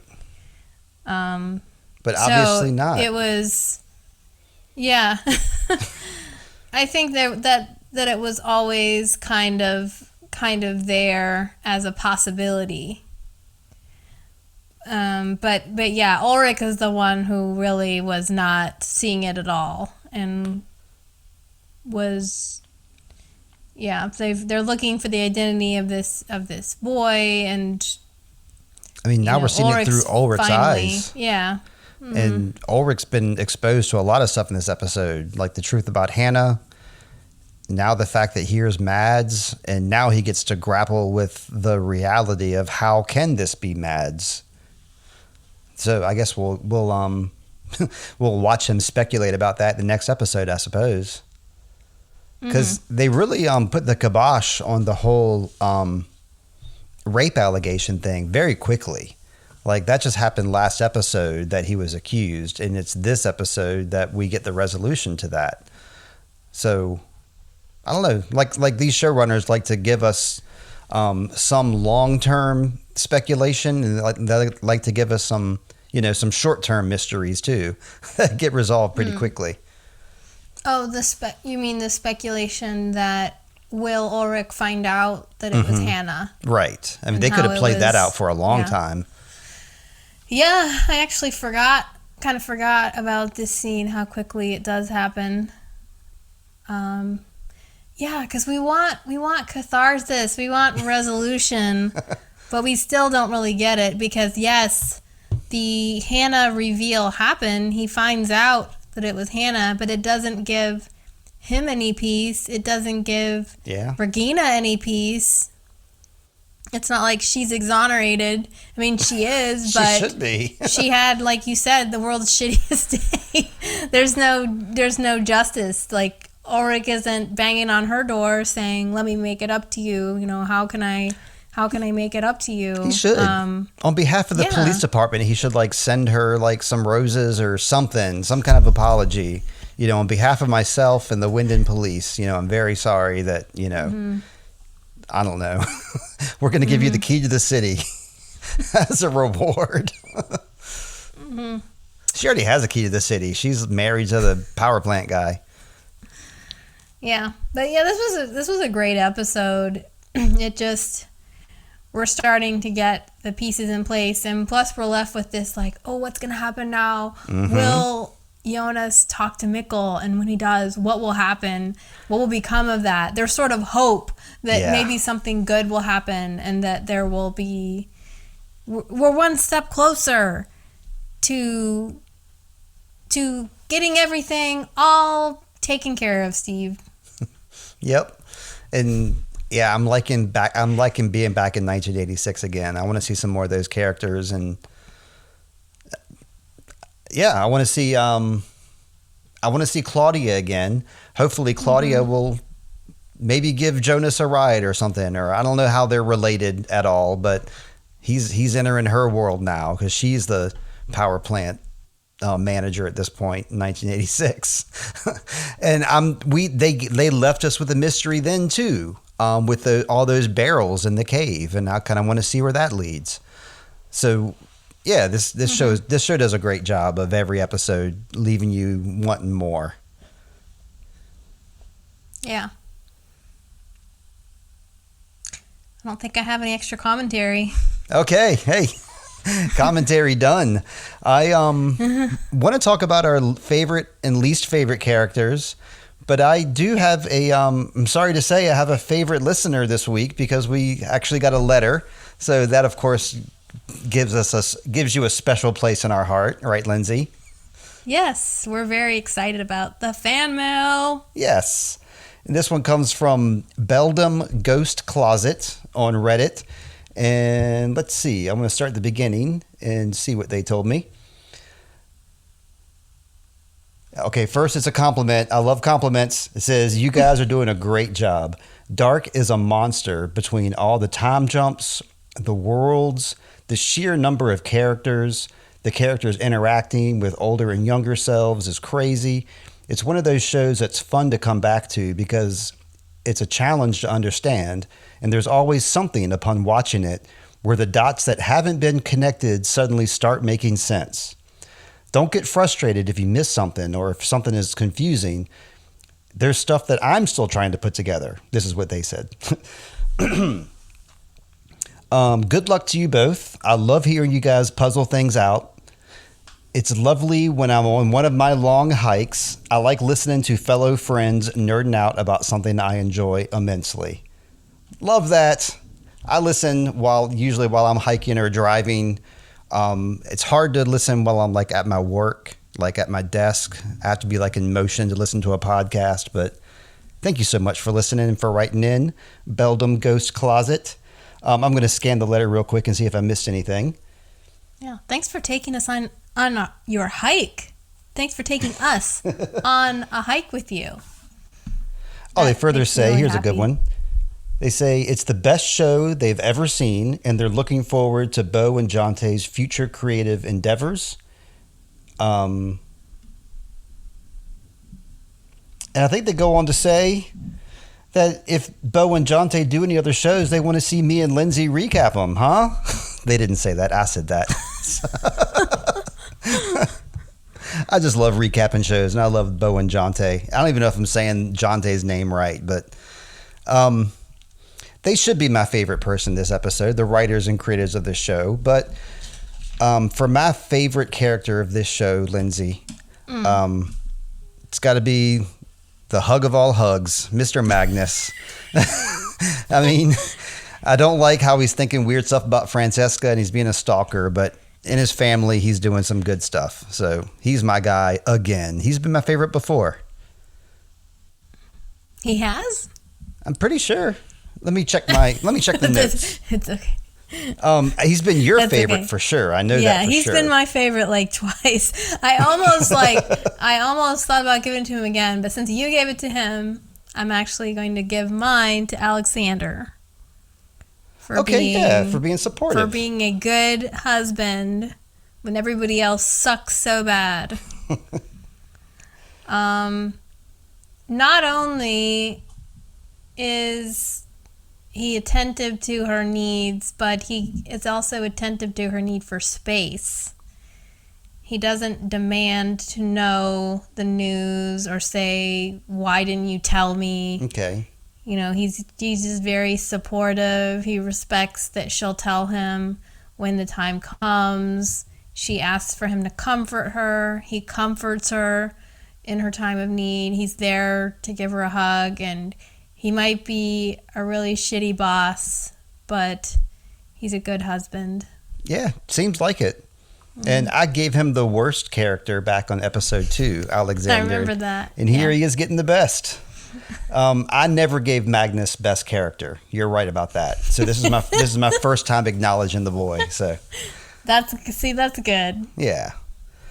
But obviously not. It was, yeah. I think that it was always kind of there as a possibility. But yeah, Ulrich is the one who really was not seeing it at all, and was, yeah, they're looking for the identity of this boy, and I mean now we're seeing it through Ulrich's eyes. Yeah. Mm-hmm. And Ulrich's been exposed to a lot of stuff in this episode, like the truth about Hannah. Now the fact that here's Mads, and now he gets to grapple with the reality of how can this be Mads. So I guess we'll we'll watch him speculate about that in the next episode, I suppose, because they really put the kibosh on the whole rape allegation thing very quickly. Like that just happened last episode that he was accused, and it's this episode that we get the resolution to that. So I don't know, like these showrunners like to give us some long-term speculation, and they like to give us some short-term mysteries too that get resolved pretty quickly. Oh, you mean the speculation that will Ulrich find out that it was Hannah? Right. I mean, they could have played that out for a long time. Yeah, I actually forgot about this scene, how quickly it does happen. Yeah, because we want catharsis, we want resolution, but we still don't really get it because, yes, the Hannah reveal happened. He finds out that it was Hannah, but it doesn't give him any peace. It doesn't give Regina any peace. it's not like she's exonerated. I mean, she is, She but should be. she had, like you said, the world's shittiest day. There's no justice. Like, Ulrich isn't banging on her door saying, "Let me make it up to you." You know, how can I make it up to you? He should. On behalf of the police department, he should like send her like some roses or something, some kind of apology. You know, on behalf of myself and the Wyndon police, you know, I'm very sorry that, you know, I don't know. We're going to give you the key to the city as a reward. She already has a key to the city. She's married to the power plant guy. Yeah. But yeah, this was a great episode. It just, we're starting to get the pieces in place, and plus we're left with this like, oh, what's going to happen now? Will Jonas talk to Mikkel, and when he does, what will happen? What will become of that? There's sort of hope that maybe something good will happen, and that there will be, we're one step closer to getting everything all taken care of, Steve. Yep. And yeah, I'm liking being back in 1986 again. I want to see some more of those characters, and yeah, I want to see Claudia again. Hopefully Claudia will maybe give Jonas a ride or something, or I don't know how they're related at all, but he's entering her world now because she's the power plant manager at this point in 1986. And they left us with a mystery then too, with all those barrels in the cave, and I kind of want to see where that leads. So yeah, this show does a great job of every episode leaving you wanting more. Yeah. I don't think I have any extra commentary. Okay, hey, commentary done. I want to talk about our favorite and least favorite characters, but I do have I'm sorry to say, I have a favorite listener this week because we actually got a letter. So that, of course, gives you a special place in our heart, right, Lindsay? Yes, we're very excited about the fan mail. Yes. And this one comes from Beldam Ghost Closet on Reddit. And let's see, I'm going to start at the beginning and see what they told me. Okay, first it's a compliment. I love compliments. It says, "You guys are doing a great job. Dark is a monster between all the time jumps, the worlds, the sheer number of characters, the characters interacting with older and younger selves is crazy. It's one of those shows that's fun to come back to because it's a challenge to understand, and there's always something upon watching it where the dots that haven't been connected suddenly start making sense. Don't get frustrated if you miss something or if something is confusing. There's stuff that I'm still trying to put together." This is what they said. Good luck to you both. I love hearing you guys puzzle things out. It's lovely when I'm on one of my long hikes. I like listening to fellow friends nerding out about something I enjoy immensely. Love that. I listen usually while I'm hiking or driving. It's hard to listen while I'm like at my work, like at my desk. I have to be like in motion to listen to a podcast, but thank you so much for listening and for writing in, Beldam Ghost Closet. I'm going to scan the letter real quick and see if I missed anything. Yeah, thanks for taking us on your hike. Thanks for taking us on a hike with you. Oh, they further say, here's a good one. They say it's the best show they've ever seen, and they're looking forward to Bo and Jonte's future creative endeavors. And I think they go on to say that if Bo and Jonte do any other shows, they want to see me and Lindsay recap them, huh? They didn't say that. I said that. I just love recapping shows, and I love Bo and Jonte. I don't even know if I'm saying Jonte's name right, but they should be my favorite person this episode, the writers and creators of this show. But for my favorite character of this show, Lindsay, it's got to be the hug of all hugs, Mr. Magnus. I mean, I don't like how he's thinking weird stuff about Francesca and he's being a stalker, but in his family, he's doing some good stuff. So he's my guy again. He's been my favorite before. He has? I'm pretty sure. Let me check the notes. It's okay. He's been your That's favorite okay. for sure. I know that Yeah, for he's sure. been my favorite like twice. I almost thought about giving it to him again, but since you gave it to him, I'm actually going to give mine to Alexander. For being supportive. For being a good husband when everybody else sucks so bad. Not only is he attentive to her needs, but he is also attentive to her need for space. He doesn't demand to know the news or say, "Why didn't you tell me?" Okay. You know, he's just very supportive. He respects that she'll tell him when the time comes. She asks for him to comfort her. He comforts her in her time of need. He's there to give her a hug, and he might be a really shitty boss, but he's a good husband. Yeah, seems like it. And I gave him the worst character back on episode 2, Alexander. I remember that. And here he is getting the best. I never gave Magnus best character. You're right about that. So this is my first time acknowledging the boy. So That's good. yeah.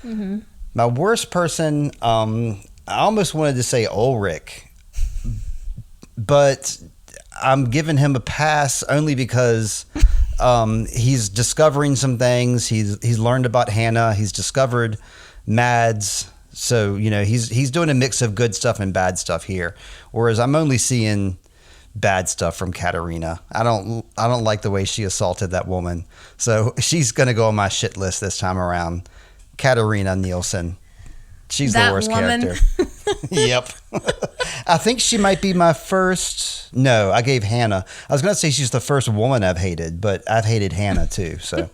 Mm-hmm. My worst person, I almost wanted to say Ulrich, but I'm giving him a pass only because he's discovering some things. He's learned about Hannah. He's discovered Mads. So, you know, he's doing a mix of good stuff and bad stuff here. Whereas I'm only seeing bad stuff from Katarina. I don't like the way she assaulted that woman. So she's going to go on my shit list this time around. Katarina Nielsen. She's That the worst woman. character. Yep. I think she might be my first. No, I gave Hannah. I was going to say she's the first woman I've hated, but I've hated Hannah too. So.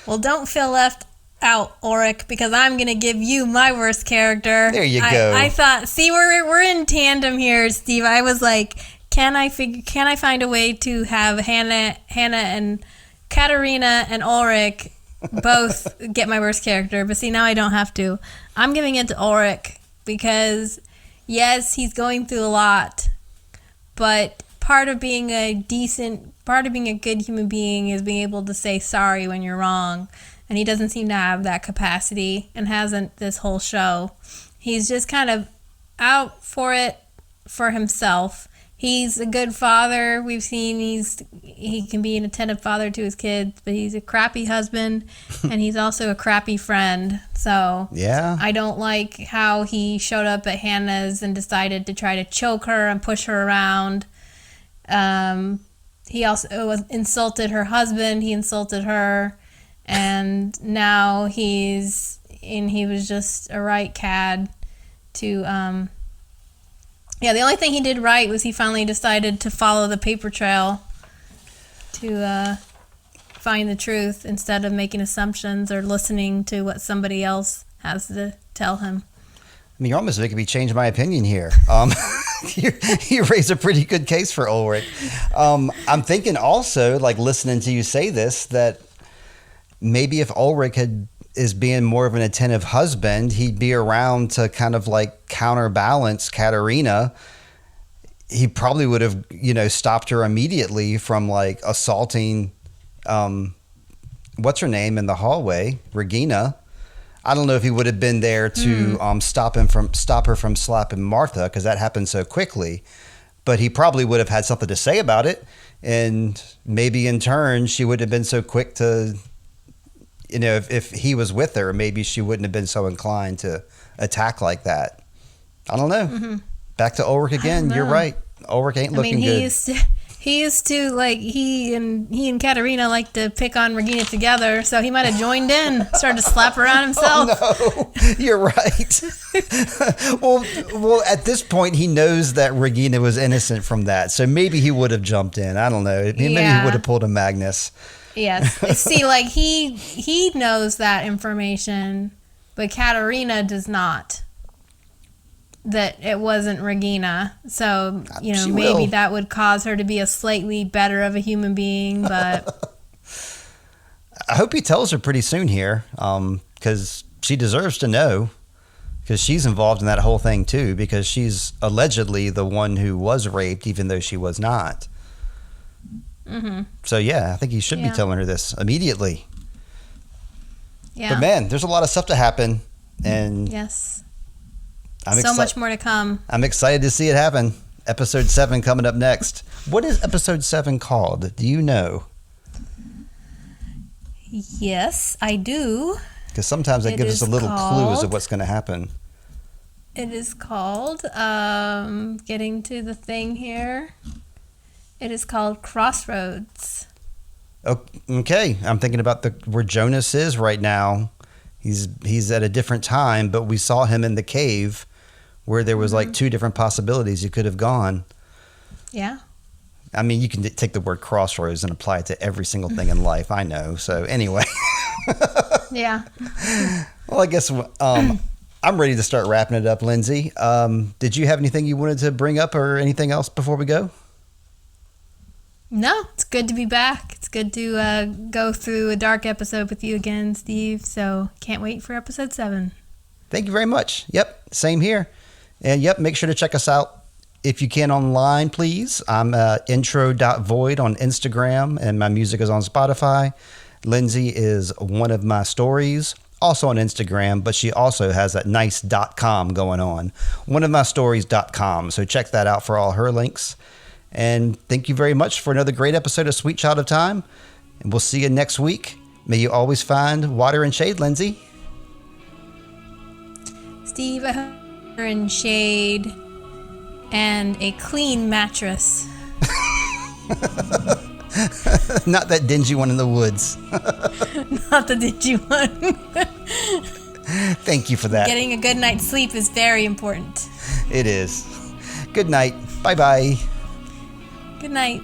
Well, don't feel left out, Ulrich, because I'm going to give you my worst character. There you go. I thought, see, we're in tandem here, Steve. I was like, can I find a way to have Hannah and Katarina and Ulrich both get my worst character? But see, now I don't have to. I'm giving it to Ulrich because, yes, he's going through a lot, but part of being a good human being is being able to say sorry when you're wrong. And he doesn't seem to have that capacity and hasn't this whole show. He's just kind of out for it for himself. He's a good father. We've seen he can be an attentive father to his kids, but he's a crappy husband and he's also a crappy friend. So Yeah. I don't like how he showed up at Hannah's and decided to try to choke her and push her around. He also insulted her husband. He insulted her. And now he was just a right cad to, the only thing he did right was he finally decided to follow the paper trail to find the truth instead of making assumptions or listening to what somebody else has to tell him. I mean, you're almost making me change my opinion here. You raise a pretty good case for Ulrich. I'm thinking also, like listening to you say this, that maybe if Ulrich is being more of an attentive husband, he'd be around to kind of like counterbalance Katarina. He probably would have, stopped her immediately from like assaulting, what's her name in the hallway, Regina. I don't know if he would have been there to stop her from slapping Martha, because that happened so quickly. But he probably would have had something to say about it, and maybe in turn she wouldn't have been so quick to. If he was with her, maybe she wouldn't have been so inclined to attack like that. I don't know. Mm-hmm. Back to Ulrich again. You're right. Ulrich ain't looking good. He used to like he and Katarina like to pick on Regina together, so he might have joined in, started to slap around himself. Oh, no, you're right. well, at this point, he knows that Regina was innocent from that, so maybe he would have jumped in. I don't know. Maybe he would have pulled a Magnus. Yes. See, like he knows that information, but Katarina does not. That it wasn't Regina. So, maybe that would cause her to be a slightly better of a human being, but I hope he tells her pretty soon here, because she deserves to know. Because she's involved in that whole thing too, because she's allegedly the one who was raped, even though she was not. Mm-hmm. So yeah, I think he should be telling her this immediately. Yeah. But man, there's a lot of stuff to happen, and yes, I'm so much more to come. I'm excited to see it happen. Episode 7 coming up next. What is episode 7 called? Do you know? Yes, I do. Because sometimes it gives us a little clues of what's going to happen. It is called, getting to the thing here. It is called Crossroads. Okay, I'm thinking about where Jonas is right now. He's at a different time, but we saw him in the cave where there was like 2 different possibilities he could have gone. Yeah. I mean, you can take the word crossroads and apply it to every single thing in life. I know. So anyway. Yeah. Well, I guess I'm ready to start wrapping it up, Lindsay. Did you have anything you wanted to bring up or anything else before we go? No, it's good to be back. It's good to go through a dark episode with you again, Steve. So can't wait for episode 7. Thank you very much. Yep, same here. And yep, make sure to check us out if you can online, please. I'm intro.void on Instagram, and my music is on Spotify. Lindsay is one of my stories, also on Instagram, but she also has that nice .com going on. oneofmystories.com. So check that out for all her links. And thank you very much for another great episode of Sweet Child of Time. And we'll see you next week. May you always find water and shade, Lindsay. Steve, I hope you're in shade and a clean mattress. Not that dingy one in the woods. Not the dingy one. Thank you for that. Getting a good night's sleep is very important. It is. Good night. Bye-bye. Good night.